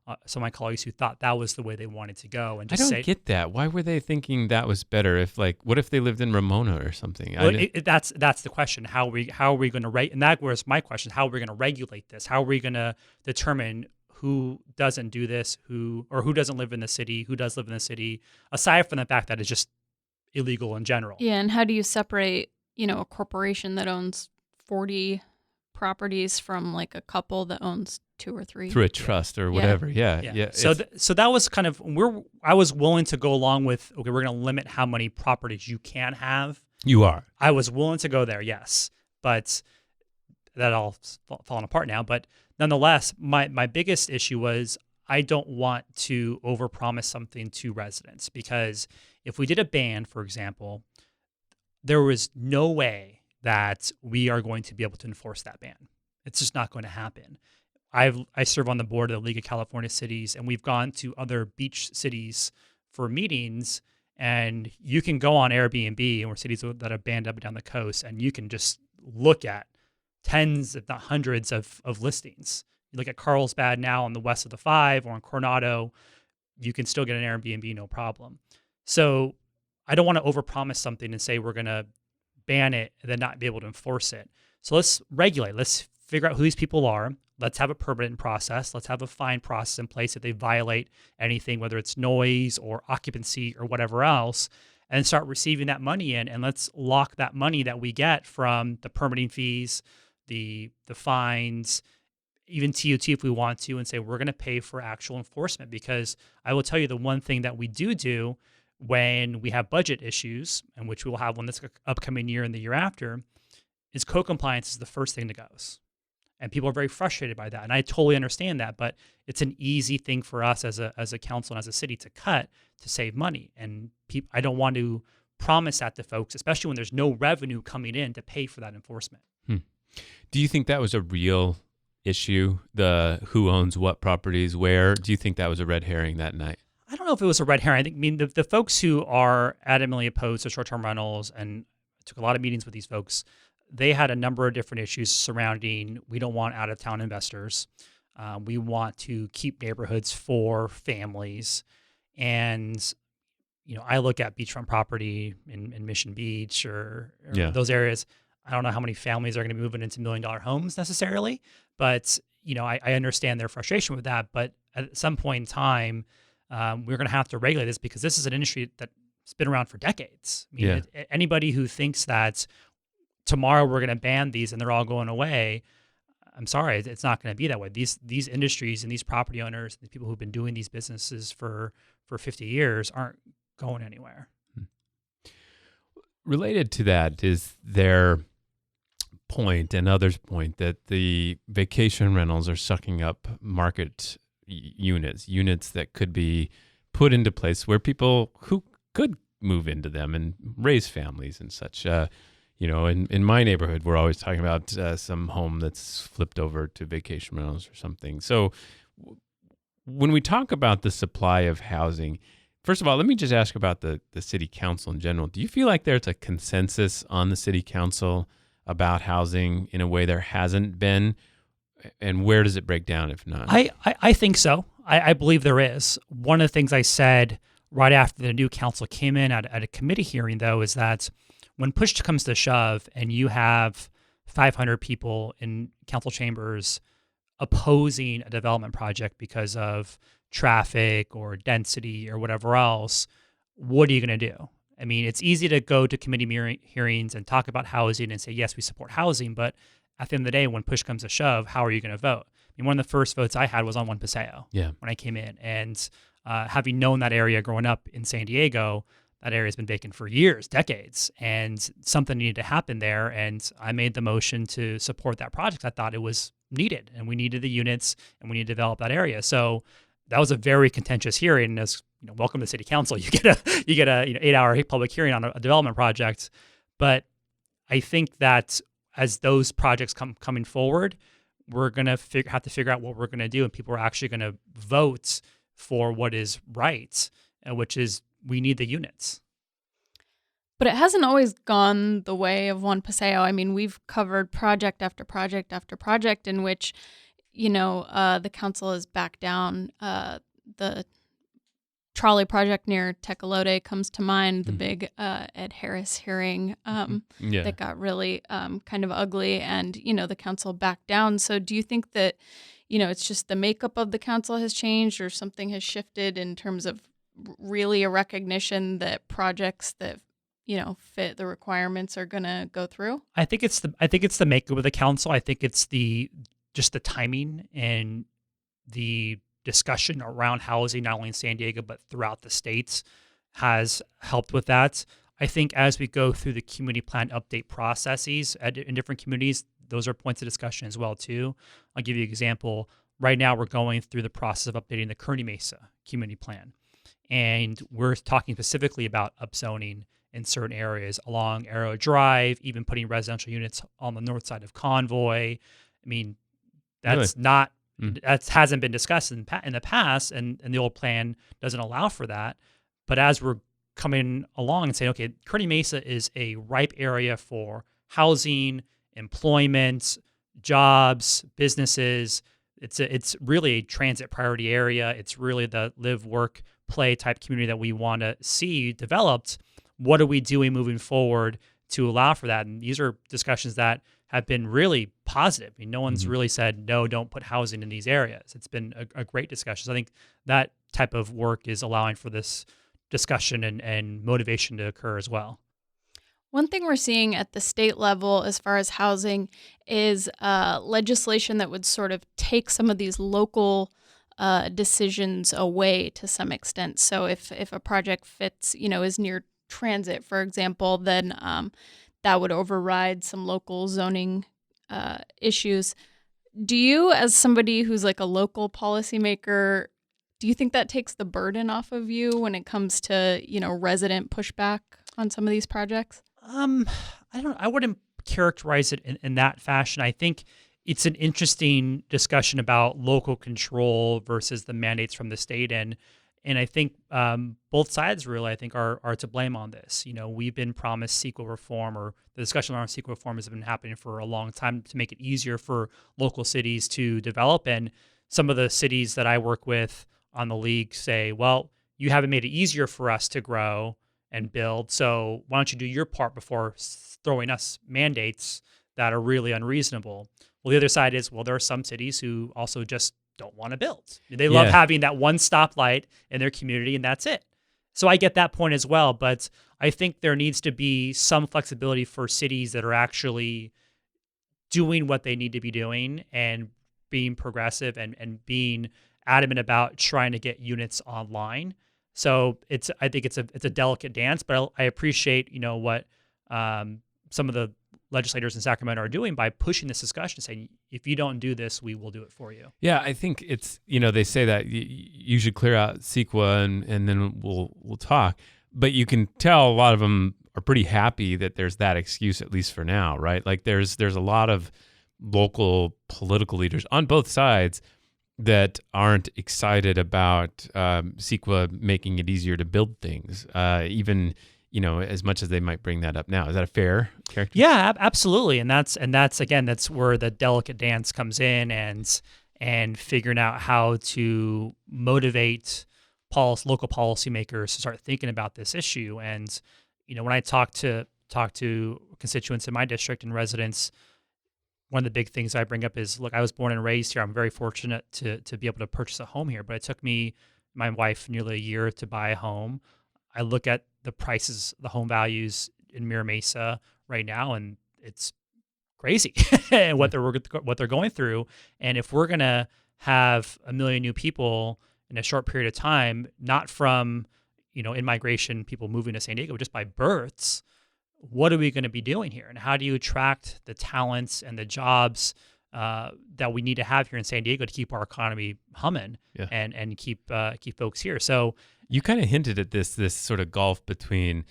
Speaker 7: of my colleagues who thought that was the way they wanted to go. And just
Speaker 2: I don't get that. Why were they thinking that was better? What if they lived in Ramona or something?
Speaker 7: Well, that's the question. How are we going to and that was my question. How are we going to regulate this? How are we going to determine who doesn't do this, who doesn't live in the city, who does live in the city, aside from the fact that it's just illegal in general?
Speaker 4: Yeah, and how do you separate, a corporation that owns 40 properties from like a couple that owns 2 or 3
Speaker 2: through a trust or whatever? Yeah.
Speaker 7: So that was kind of I was willing to go along with, okay, we're going to limit how many properties you can have.
Speaker 2: You are.
Speaker 7: I was willing to go there, yes, but that all fallen apart now. But nonetheless, my biggest issue was I don't want to overpromise something to residents, because if we did a ban, for example, there was no way that we are going to be able to enforce that ban. It's just not going to happen. I serve on the board of the League of California Cities, and we've gone to other beach cities for meetings, and you can go on Airbnb or cities that are banned up and down the coast, and you can just look at tens, if not hundreds of listings. You look at Carlsbad now on the west of the 5 or in Coronado, you can still get an Airbnb, no problem. So I don't want to overpromise something and say we're going to ban it and then not be able to enforce it. So let's regulate. Let's figure out who these people are. Let's have a permanent process. Let's have a fine process in place if they violate anything, whether it's noise or occupancy or whatever else, and start receiving that money in. And let's lock that money that we get from the permitting fees, the fines, even TOT if we want to, and say we're going to pay for actual enforcement. Because I will tell you, the one thing that we do when we have budget issues, and which we will have one this upcoming year and the year after, is code compliance is the first thing that goes. And people are very frustrated by that. And I totally understand that, but it's an easy thing for us as a council and as a city to cut to save money. And I don't want to promise that to folks, especially when there's no revenue coming in to pay for that enforcement.
Speaker 2: Do you think that was a real issue, the who owns what properties where? Do you think that was a red herring that night?
Speaker 7: I don't know if it was a red herring. The folks who are adamantly opposed to short-term rentals, and I took a lot of meetings with these folks, they had a number of different issues surrounding, we don't want out-of-town investors. We want to keep neighborhoods for families. And, I look at beachfront property in Mission Beach or those areas. I don't know how many families are going to be moving into $1 million homes necessarily, but, I understand their frustration with that. But at some point in time, we're going to have to regulate this, because this is an industry that's been around for decades. Anybody who thinks that tomorrow we're going to ban these and they're all going away, I'm sorry, it's not going to be that way. These industries and these property owners, the people who've been doing these businesses for 50 years aren't going anywhere.
Speaker 2: Related to that is their point and others' point that the vacation rentals are sucking up market units that could be put into place where people who could move into them and raise families and such. In my neighborhood, we're always talking about some home that's flipped over to vacation rentals or something. So when we talk about the supply of housing, first of all, let me just ask about the city council in general. Do you feel like there's a consensus on the city council about housing in a way there hasn't been? And where does it break down if not?
Speaker 7: I think so. I believe there is. One of the things I said right after the new council came in at a committee hearing, though, is that when push comes to shove and you have 500 people in council chambers opposing a development project because of traffic or density or whatever else, what are you going to do? I mean, it's easy to go to committee hearings and talk about housing and say, yes, we support housing, but at the end of the day, when push comes to shove, how are you going to vote? I mean, one of the first votes I had was on One Paseo when I came in. And having known that area growing up in San Diego, that area has been vacant for years, decades, and something needed to happen there. And I made the motion to support that project. I thought it was needed, and we needed the units, and we need to develop that area. So that was a very contentious hearing. And as welcome to City Council. You get a 8-hour public hearing on a development project. But I think that as those projects coming forward, we're gonna have to figure out what we're gonna do, and people are actually gonna vote for what is right, which is we need the units.
Speaker 4: But it hasn't always gone the way of One Paseo. I mean, we've covered project after project after project in which, the council has backed down. The trolley project near Tecolote comes to mind, the big Ed Harris hearing that got really kind of ugly, and, the council backed down. So do you think that, it's just the makeup of the council has changed, or something has shifted in terms of really a recognition that projects that fit the requirements are going to go through?
Speaker 7: I think it's the makeup of the council. I think it's just the timing and the discussion around housing, not only in San Diego but throughout the states, has helped with that. I think as we go through the community plan update processes in different communities, those are points of discussion as well too. I'll give you an example. Right now, we're going through the process of updating the Kearny Mesa community plan, and we're talking specifically about upzoning in certain areas along Arrow Drive, even putting residential units on the north side of Convoy. I mean, that's not that hasn't been discussed in the past, and the old plan doesn't allow for that. But as we're coming along and saying, okay, Kearny Mesa is a ripe area for housing, employment, jobs, businesses. It's really a transit priority area. It's really the live, work, play type community that we want to see developed. What are we doing moving forward to allow for that? And these are discussions that have been really positive. I mean, no one's really said, no, don't put housing in these areas. It's been a great discussion. So I think that type of work is allowing for this discussion and motivation to occur as well.
Speaker 4: One thing we're seeing at the state level as far as housing is legislation that would sort of take some of these local decisions away to some extent. So if a project fits, is near transit, for example, then that would override some local zoning issues. Do you, as somebody who's like a local policymaker, do you think that takes the burden off of you when it comes to, resident pushback on some of these projects?
Speaker 7: I wouldn't characterize it in that fashion. I think it's an interesting discussion about local control versus the mandates from the state. And I think both sides really, I think, are to blame on this. We've been promised CEQA reform, or the discussion around CEQA reform has been happening for a long time to make it easier for local cities to develop. And some of the cities that I work with on the league say, well, you haven't made it easier for us to grow and build, so why don't you do your part before throwing us mandates that are really unreasonable? Well, the other side is, well, there are some cities who also just don't want to build. They love having that one stoplight in their community, and that's it. So I get that point as well, but I think there needs to be some flexibility for cities that are actually doing what they need to be doing and being progressive and being adamant about trying to get units online. So I think it's a delicate dance, but I appreciate what some of the legislators in Sacramento are doing by pushing this discussion, saying, if you don't do this, we will do it for you.
Speaker 2: Yeah, I think it's, they say that you should clear out CEQA and then we'll talk. But you can tell a lot of them are pretty happy that there's that excuse, at least for now, right? Like there's a lot of local political leaders on both sides that aren't excited about CEQA making it easier to build things, even as much as they might bring that up now. Is that a fair character?
Speaker 7: Yeah, absolutely. And that's where the delicate dance comes in, and figuring out how to motivate local policymakers to start thinking about this issue. And when I talk to constituents in my district and residents, one of the big things I bring up is, look, I was born and raised here. I'm very fortunate to be able to purchase a home here, but it took me, my wife, nearly a year to buy a home. I look at the prices, the home values in Mira Mesa right now, and it's crazy what they're going through. And if we're gonna have 1 million new people in a short period of time, not from in migration, people moving to San Diego, just by births, what are we going to be doing here? And how do you attract the talents and the jobs that we need to have here in San Diego to keep our economy humming and keep folks here? So
Speaker 2: you kind of hinted at this sort of gulf between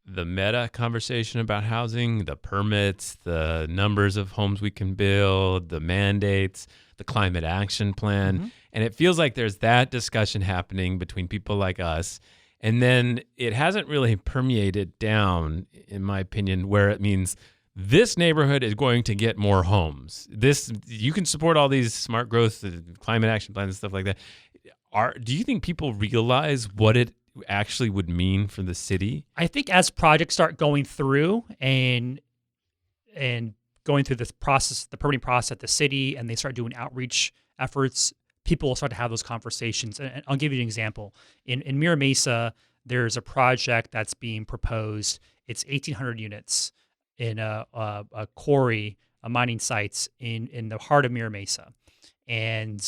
Speaker 2: the meta conversation about housing, the permits, the numbers of homes we can build, the mandates, the climate action plan.
Speaker 7: Mm-hmm.
Speaker 2: And it feels like there's that discussion happening between people like us. And then it hasn't really permeated down, in my opinion, where it means this neighborhood is going to get more homes. You can support all these smart growth, climate action plans and stuff like that. Do you think people realize what it actually would mean for the city?
Speaker 7: I think as projects start going through and going through this process, the permitting process at the city, and they start doing outreach efforts, people will start to have those conversations. And I'll give you an example. In Mira Mesa, there's a project that's being proposed. It's 1,800 units in a quarry, a mining sites in the heart of Mira Mesa. And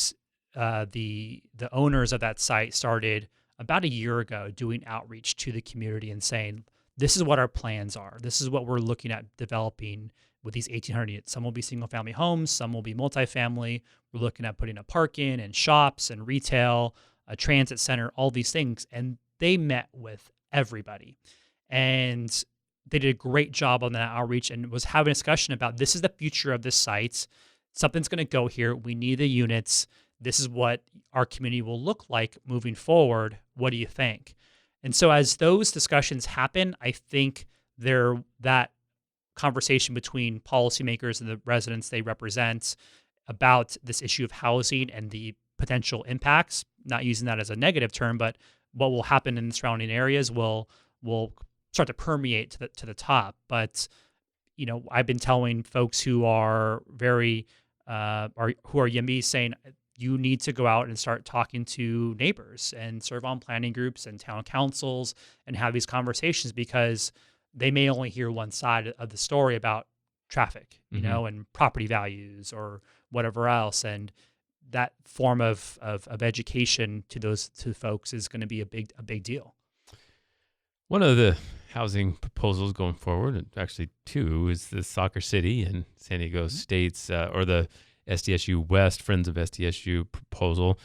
Speaker 7: the owners of that site started about a year ago doing outreach to the community and saying, this is what our plans are. This is what we're looking at developing with these 1,800 units. Some will be single-family homes. Some will be multifamily. We're looking at putting a park in and shops and retail, a transit center, all these things. And they met with everybody. And they did a great job on that outreach and was having a discussion about, this is the future of this site. Something's going to go here. We need the units. This is what our community will look like moving forward. What do you think? And so as those discussions happen, I think that conversation between policymakers and the residents they represent about this issue of housing and the potential impacts, not using that as a negative term, but what will happen in the surrounding areas will start to permeate to the top. But I've been telling folks who are who are YIMBYs saying, you need to go out and start talking to neighbors and serve on planning groups and town councils and have these conversations, because they may only hear one side of the story about traffic, and property values or whatever else. And that form of education to folks is going to be a big deal.
Speaker 2: One of the housing proposals going forward, and actually two, is the Soccer City in San Diego State's, or the SDSU West, Friends of SDSU proposal.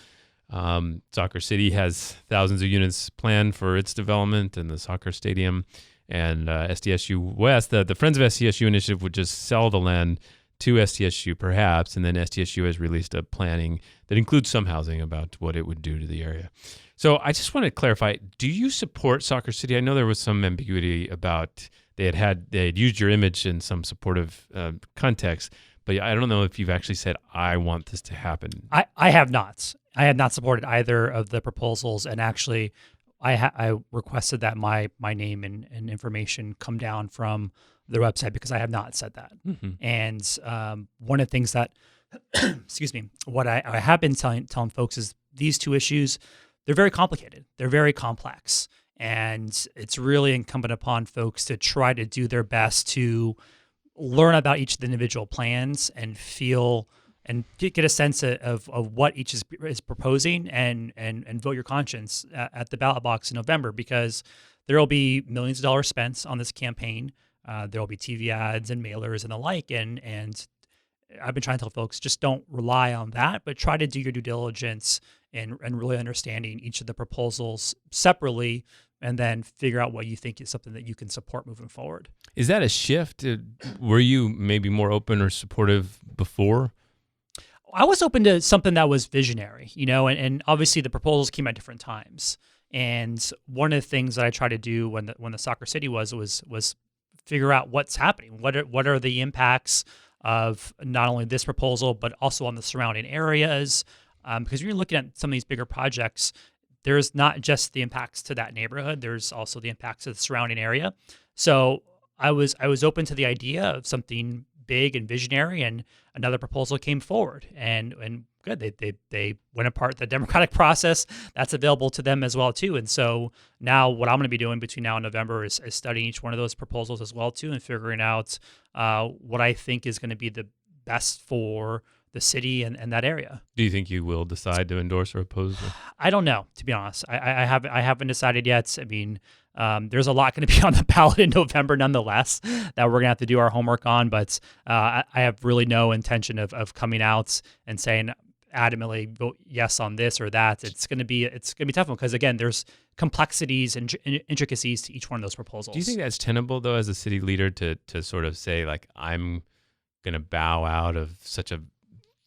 Speaker 2: Soccer City has thousands of units planned for its development and the soccer stadium. And SDSU West, the Friends of SDSU initiative would just sell the land to SDSU perhaps, and then SDSU has released a planning that includes some housing about what it would do to the area. So I just want to clarify, do you support Soccer City? I know there was some ambiguity about they had used your image in some supportive context, but I don't know if you've actually said, I want this to happen.
Speaker 7: I have not. I have not supported either of the proposals, and actually I requested that my name and information come down from their website, because I have not said that. Mm-hmm. And one of the things that, excuse me, what I have been telling folks is these two issues, they're very complicated. They're very complex. And it's really incumbent upon folks to try to do their best to learn about each of the individual plans and feel and get a sense of what each is proposing and vote your conscience at the ballot box in November, because there will be millions of dollars spent on this campaign. There will be TV ads and mailers and the like. And I've been trying to tell folks, just don't rely on that, but try to do your due diligence and really understanding each of the proposals separately, and then figure out what you think is something that you can support moving forward.
Speaker 2: Is that a shift? Were you maybe more open or supportive before?
Speaker 7: I was open to something that was visionary, and obviously the proposals came at different times. And one of the things that I tried to do when the Soccer City was figure out what's happening. What are the impacts of not only this proposal, but also on the surrounding areas? Because when you're looking at some of these bigger projects, there's not just the impacts to that neighborhood, there's also the impacts to the surrounding area. So I was open to the idea of something big and visionary, and another proposal came forward, and good, they went apart the democratic process that's available to them as well too. And so now what I'm going to be doing between now and November is studying each one of those proposals as well too, and figuring out what I think is going to be the best for the city and that area.
Speaker 2: Do you think you will decide to endorse or oppose it?
Speaker 7: I don't know, to be honest. I haven't decided yet. I mean, there's a lot going to be on the ballot in November, nonetheless, that we're going to have to do our homework on. But I have really no intention of coming out and saying adamantly vote yes on this or that. It's going to be tough because again, there's complexities and intricacies to each one of those proposals.
Speaker 2: Do you think that's tenable though, as a city leader, to sort of say like, I'm going to bow out of such a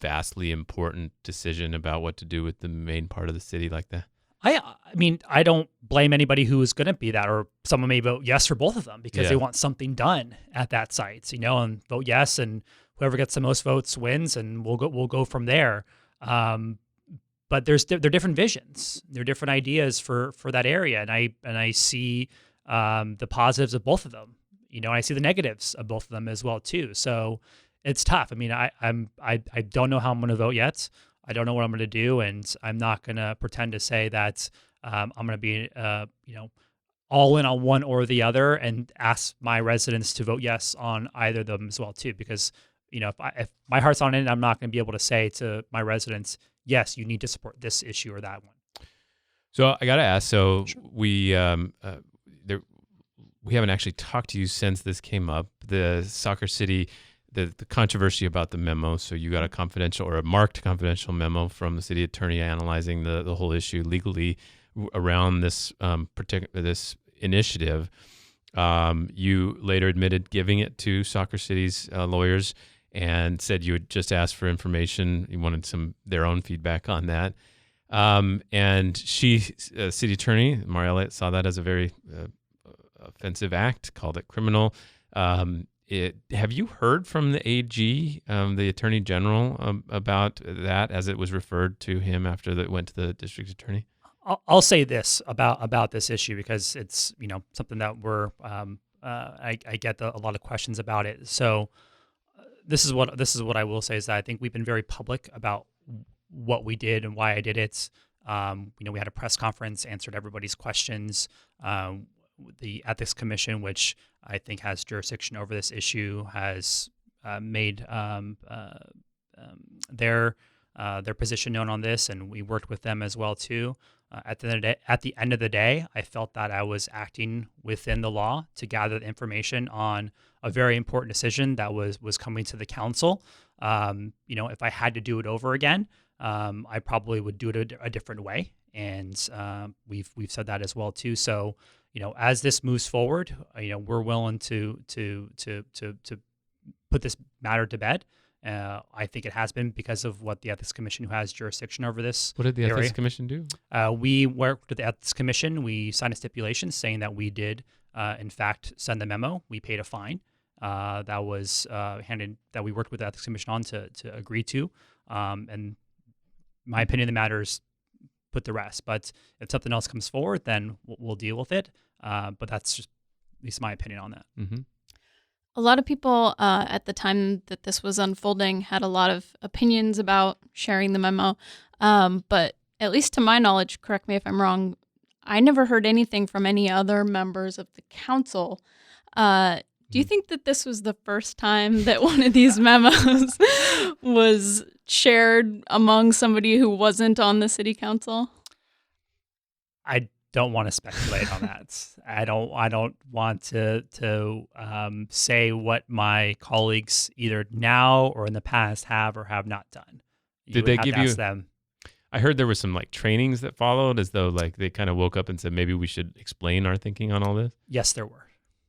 Speaker 2: vastly important decision about what to do with the main part of the city like that?
Speaker 7: I mean, I don't blame anybody who is going to be that, or someone may vote yes for both of them because they want something done at that site, and vote yes, and whoever gets the most votes wins, and we'll go from there. But they're different visions, they're different ideas for that area, and I see the positives of both of them, and I see the negatives of both of them as well too. So it's tough. I mean, I don't know how I'm going to vote yet. I don't know what I'm going to do, and I'm not going to pretend to say that I'm going to be, all in on one or the other, and ask my residents to vote yes on either of them as well too. Because if my heart's on it, I'm not going to be able to say to my residents, yes, you need to support this issue or that one.
Speaker 2: So I got to ask. So
Speaker 7: Sure.
Speaker 2: we haven't actually talked to you since this came up. The Soccer City. The controversy about the memo. So you got a confidential or a marked confidential memo from the city attorney analyzing the whole issue legally around this this initiative. You later admitted giving it to Soccer City's lawyers and said you had just asked for information. You wanted their own feedback on that. And city attorney Mariella saw that as a very offensive act, called it criminal. Have you heard from the AG, the Attorney General, about that as it was referred to him after it went to the district attorney?
Speaker 7: I'll say this about this issue because it's something that we're I get a lot of questions about it. So this is what I will say is that I think we've been very public about what we did and why I did it. We had a press conference, answered everybody's questions. The Ethics Commission, which I think has jurisdiction over this issue, has made their position known on this, and we worked with them as well too. At the end of the day, I felt that I was acting within the law to gather the information on a very important decision that was coming to the council. If I had to do it over again, I probably would do it a different way, and we've said that as well too. So, as this moves forward, we're willing to put this matter to bed. I think it has been because of what the Ethics Commission, who has jurisdiction over this.
Speaker 2: What did the Ethics Commission do?
Speaker 7: We worked with the Ethics Commission. We signed a stipulation saying that we did, in fact, send the memo. We paid a fine that was that we worked with the Ethics Commission on to agree to. And my opinion, the matter is put to rest. But if something else comes forward, then we'll deal with it. But that's just at least my opinion on that.
Speaker 2: Mm-hmm.
Speaker 4: A lot of people at the time that this was unfolding had a lot of opinions about sharing the memo. But at least to my knowledge, correct me if I'm wrong, I never heard anything from any other members of the council. Do you think that this was the first time that one of these memos was shared among somebody who wasn't on the city council?
Speaker 7: I don't want to speculate on that. I don't want to say what my colleagues either now or in the past have or have not done.
Speaker 2: Did they give you
Speaker 7: them?
Speaker 2: I heard there were some trainings that followed, as though they kind of woke up and said maybe we should explain our thinking on all this.
Speaker 7: Yes, there were.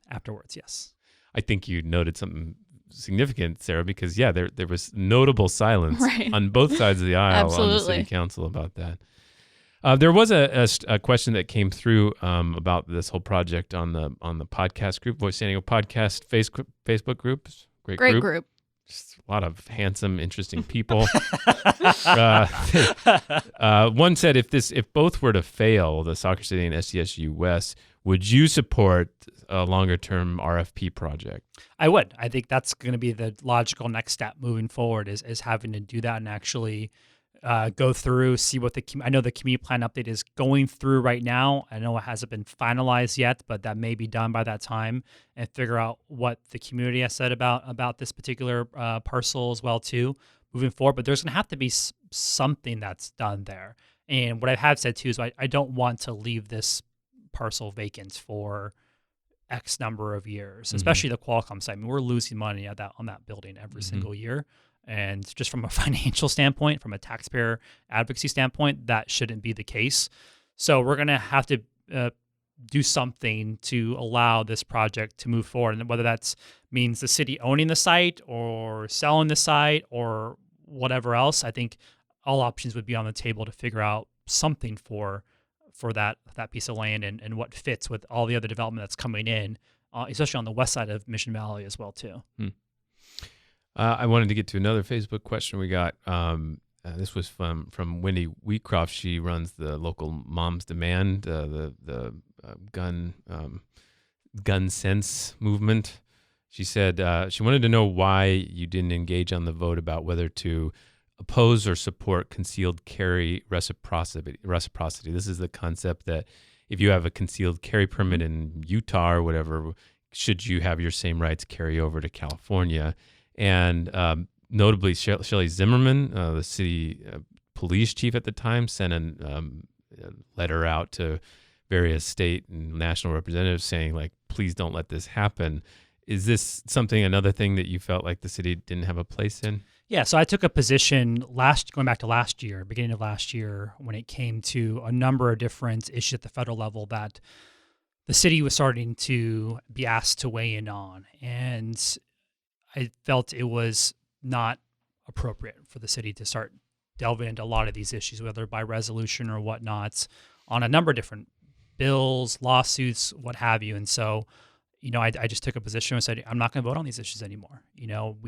Speaker 7: Afterwards, yes.
Speaker 2: I think you noted something significant, Sarah, because there was notable silence on both sides of the aisle on the city council about that. There was a question that came through about this whole project on the podcast group, Voice San Diego Podcast Facebook group. Great group. Just a lot of handsome, interesting people. One said if both were to fail, the Soccer City and SDSU West, would you support a longer-term RFP project?
Speaker 7: I would. I think that's going to be the logical next step moving forward is having to do that and actually go through, see what I know the community plan update is going through right now. I know it hasn't been finalized yet, but that may be done by that time, and figure out what the community has said about this particular parcel as well too, moving forward. But there's going to have to be something that's done there. And what I have said too is I don't want to leave this parcel vacant for X number of years, especially the Qualcomm site. I mean, we're losing money on that building every single year. And just from a financial standpoint, from a taxpayer advocacy standpoint, that shouldn't be the case. So we're going to have to do something to allow this project to move forward. And whether that means the city owning the site or selling the site or whatever else, I think all options would be on the table to figure out something for that piece of land and what fits with all the other development that's coming in, especially on the west side of Mission Valley as well too.
Speaker 2: I wanted to get to another Facebook question we got. This was from Wendy Wheatcroft. She runs the local Moms Demand, the gun sense movement. She said she wanted to know why you didn't engage on the vote about whether to oppose or support concealed carry reciprocity. This is the concept that if you have a concealed carry permit in Utah or whatever, should you have your same rights carry over to California? And notably, Shelley Zimmerman, the city police chief at the time, sent a letter out to various state and national representatives saying, like, please don't let this happen. Is this another thing that you felt like the city didn't have a place in?
Speaker 7: Yeah, so I took a position going back to last year, beginning of last year, when it came to a number of different issues at the federal level that the city was starting to be asked to weigh in on. And I felt it was not appropriate for the city to start delving into a lot of these issues, whether by resolution or whatnot, on a number of different bills, lawsuits, what have you. And so, I just took a position and said, I'm not going to vote on these issues anymore.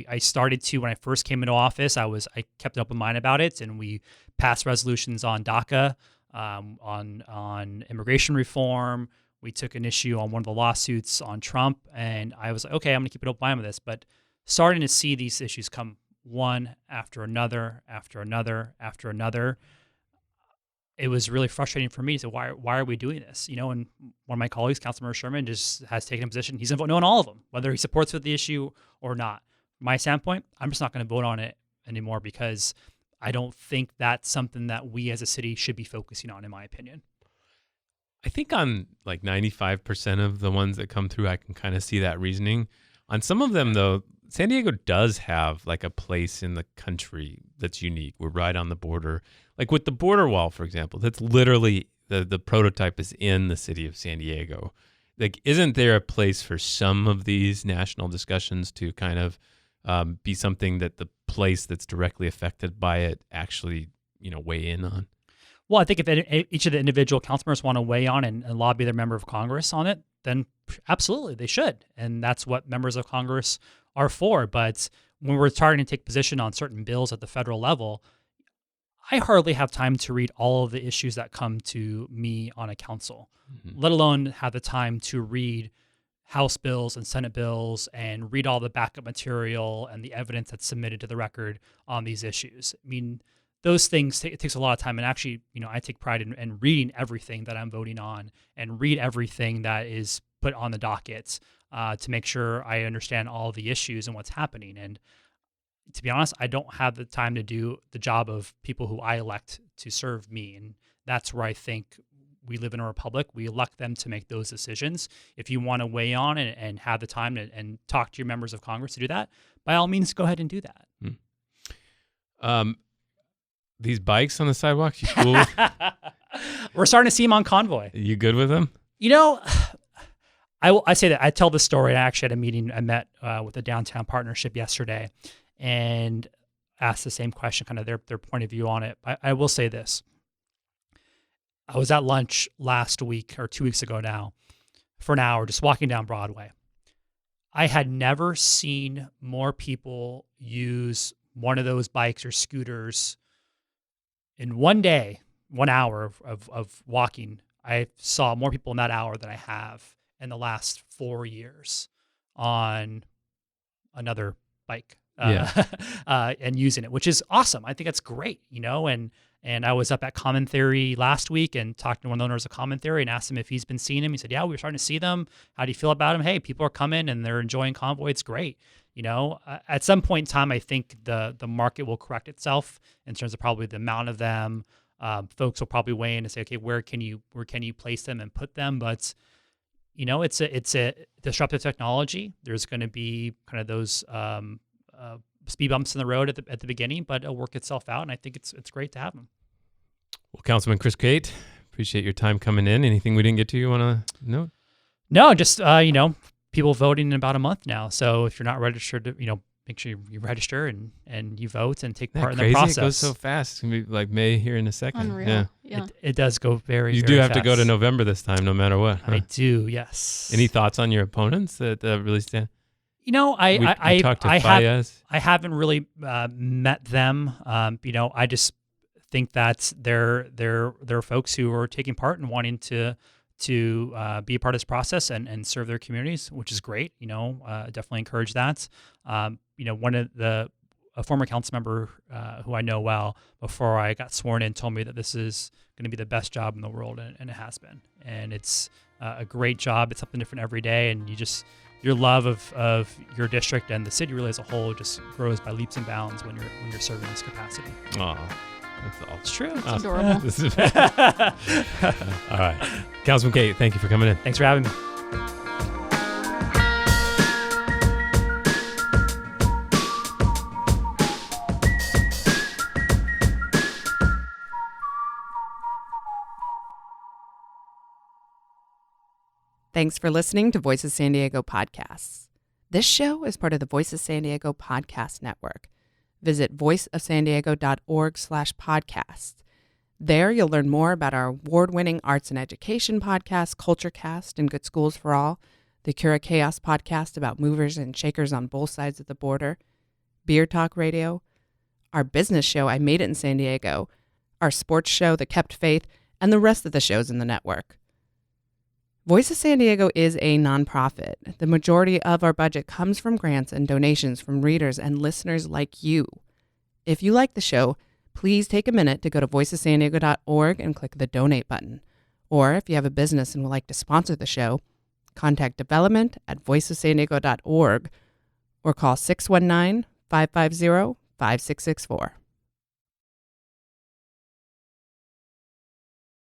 Speaker 7: I started to, when I first came into office, I kept an open mind about it, and we passed resolutions on DACA, on immigration reform. We took an issue on one of the lawsuits on Trump, and I was like, okay, I'm going to keep an open mind with this. But starting to see these issues come one after another, after another, after another, it was really frustrating for me to say, why are we doing this? And one of my colleagues, Councilmember Sherman, just has taken a position. He's going to vote no on all of them, whether he supports with the issue or not. From my standpoint, I'm just not going to vote on it anymore because I don't think that's something that we as a city should be focusing on, in my opinion.
Speaker 2: I think on like 95% of the ones that come through, I can kind of see that reasoning. On some of them, though, San Diego does have like a place in the country that's unique. We're right on the border. Like with the border wall, for example, that's literally the prototype is in the city of San Diego. Like, isn't there a place for some of these national discussions to kind of be something that the place that's directly affected by it actually, weigh in on?
Speaker 7: Well, I think if each of the individual council members want to weigh on and lobby their member of Congress on it, then absolutely they should. And that's what members of Congress are for. But when we're starting to take position on certain bills at the federal level, I hardly have time to read all of the issues that come to me on a council, let alone have the time to read House bills and Senate bills and read all the backup material and the evidence that's submitted to the record on these issues. I mean, those things, it takes a lot of time. And actually, I take pride in reading everything that I'm voting on and read everything that is put on the dockets to make sure I understand all the issues and what's happening. And to be honest, I don't have the time to do the job of people who I elect to serve me. And that's where I think we live in a republic. We elect them to make those decisions. If you want to weigh on and have the time and talk to your members of Congress to do that, by all means, go ahead and do that.
Speaker 2: These bikes on the sidewalks, you cool with?
Speaker 7: We're starting to see them on Convoy.
Speaker 2: You good with them?
Speaker 7: I say that. I tell this story. I actually had a meeting. I met with the Downtown Partnership yesterday and asked the same question, kind of their point of view on it. I will say this. I was at lunch last week or 2 weeks ago now for an hour, just walking down Broadway. I had never seen more people use one of those bikes or scooters in one day, 1 hour of walking. I saw more people in that hour than I have in the last 4 years on another bike. And using it, which is awesome. I think that's great, and I was up at Common Theory last week and talked to one of the owners of Common Theory and asked him if he's been seeing him. He said, yeah, we were starting to see them. How do you feel about them? Hey, people are coming and they're enjoying Convoy. It's great. At some point in time, I think the market will correct itself in terms of probably the amount of them. Folks will probably weigh in and say, okay, where can you place them and put them? But it's a disruptive technology. There's going to be kind of those speed bumps in the road at the beginning, but it'll work itself out, and I think it's great to have them.
Speaker 2: Well, Councilman Chris Keatts, appreciate your time coming in. Anything we didn't get to you want to note?
Speaker 7: No, just people voting in about a month now. So if you're not registered, make sure you register and you vote and take part in the process.
Speaker 2: It goes so fast. It's gonna be like May here in a second.
Speaker 4: Unreal. Yeah.
Speaker 7: It does go very.
Speaker 2: You
Speaker 7: very
Speaker 2: do have
Speaker 7: fast.
Speaker 2: to go to November this time, no matter what. Huh?
Speaker 7: I do. Yes.
Speaker 2: Any thoughts on your opponents that really stand?
Speaker 7: I
Speaker 2: talked to Fayez.
Speaker 7: I haven't really met them. I just think that they're folks who are taking part and wanting to be a part of this process and serve their communities, which is great. Definitely encourage that. One of a former council member who I know well before I got sworn in told me that this is going to be the best job in the world, and it has been. And it's a great job. It's something different every day, and your love of your district and the city really as a whole just grows by leaps and bounds when you're serving this capacity.
Speaker 2: Oh, that's all.
Speaker 7: It's true.
Speaker 4: It's adorable.
Speaker 2: All right. Councilman Keatts, thank you for coming in.
Speaker 7: Thanks for having me.
Speaker 8: Thanks for listening to Voices San Diego podcasts. This show is part of the Voices San Diego podcast network. Visit voiceofsandiego.org/podcasts. There you'll learn more about our award-winning arts and education podcast, CultureCast and Good Schools for All, the Cura Chaos podcast about movers and shakers on both sides of the border, Beer Talk Radio, our business show, I Made It in San Diego, our sports show, The Kept Faith, and the rest of the shows in the network. Voices San Diego is a nonprofit. The majority of our budget comes from grants and donations from readers and listeners like you. If you like the show, please take a minute to go to voicessandiego.org and click the donate button. Or if you have a business and would like to sponsor the show, contact development@voicessandiego.org or call 619-550-5664.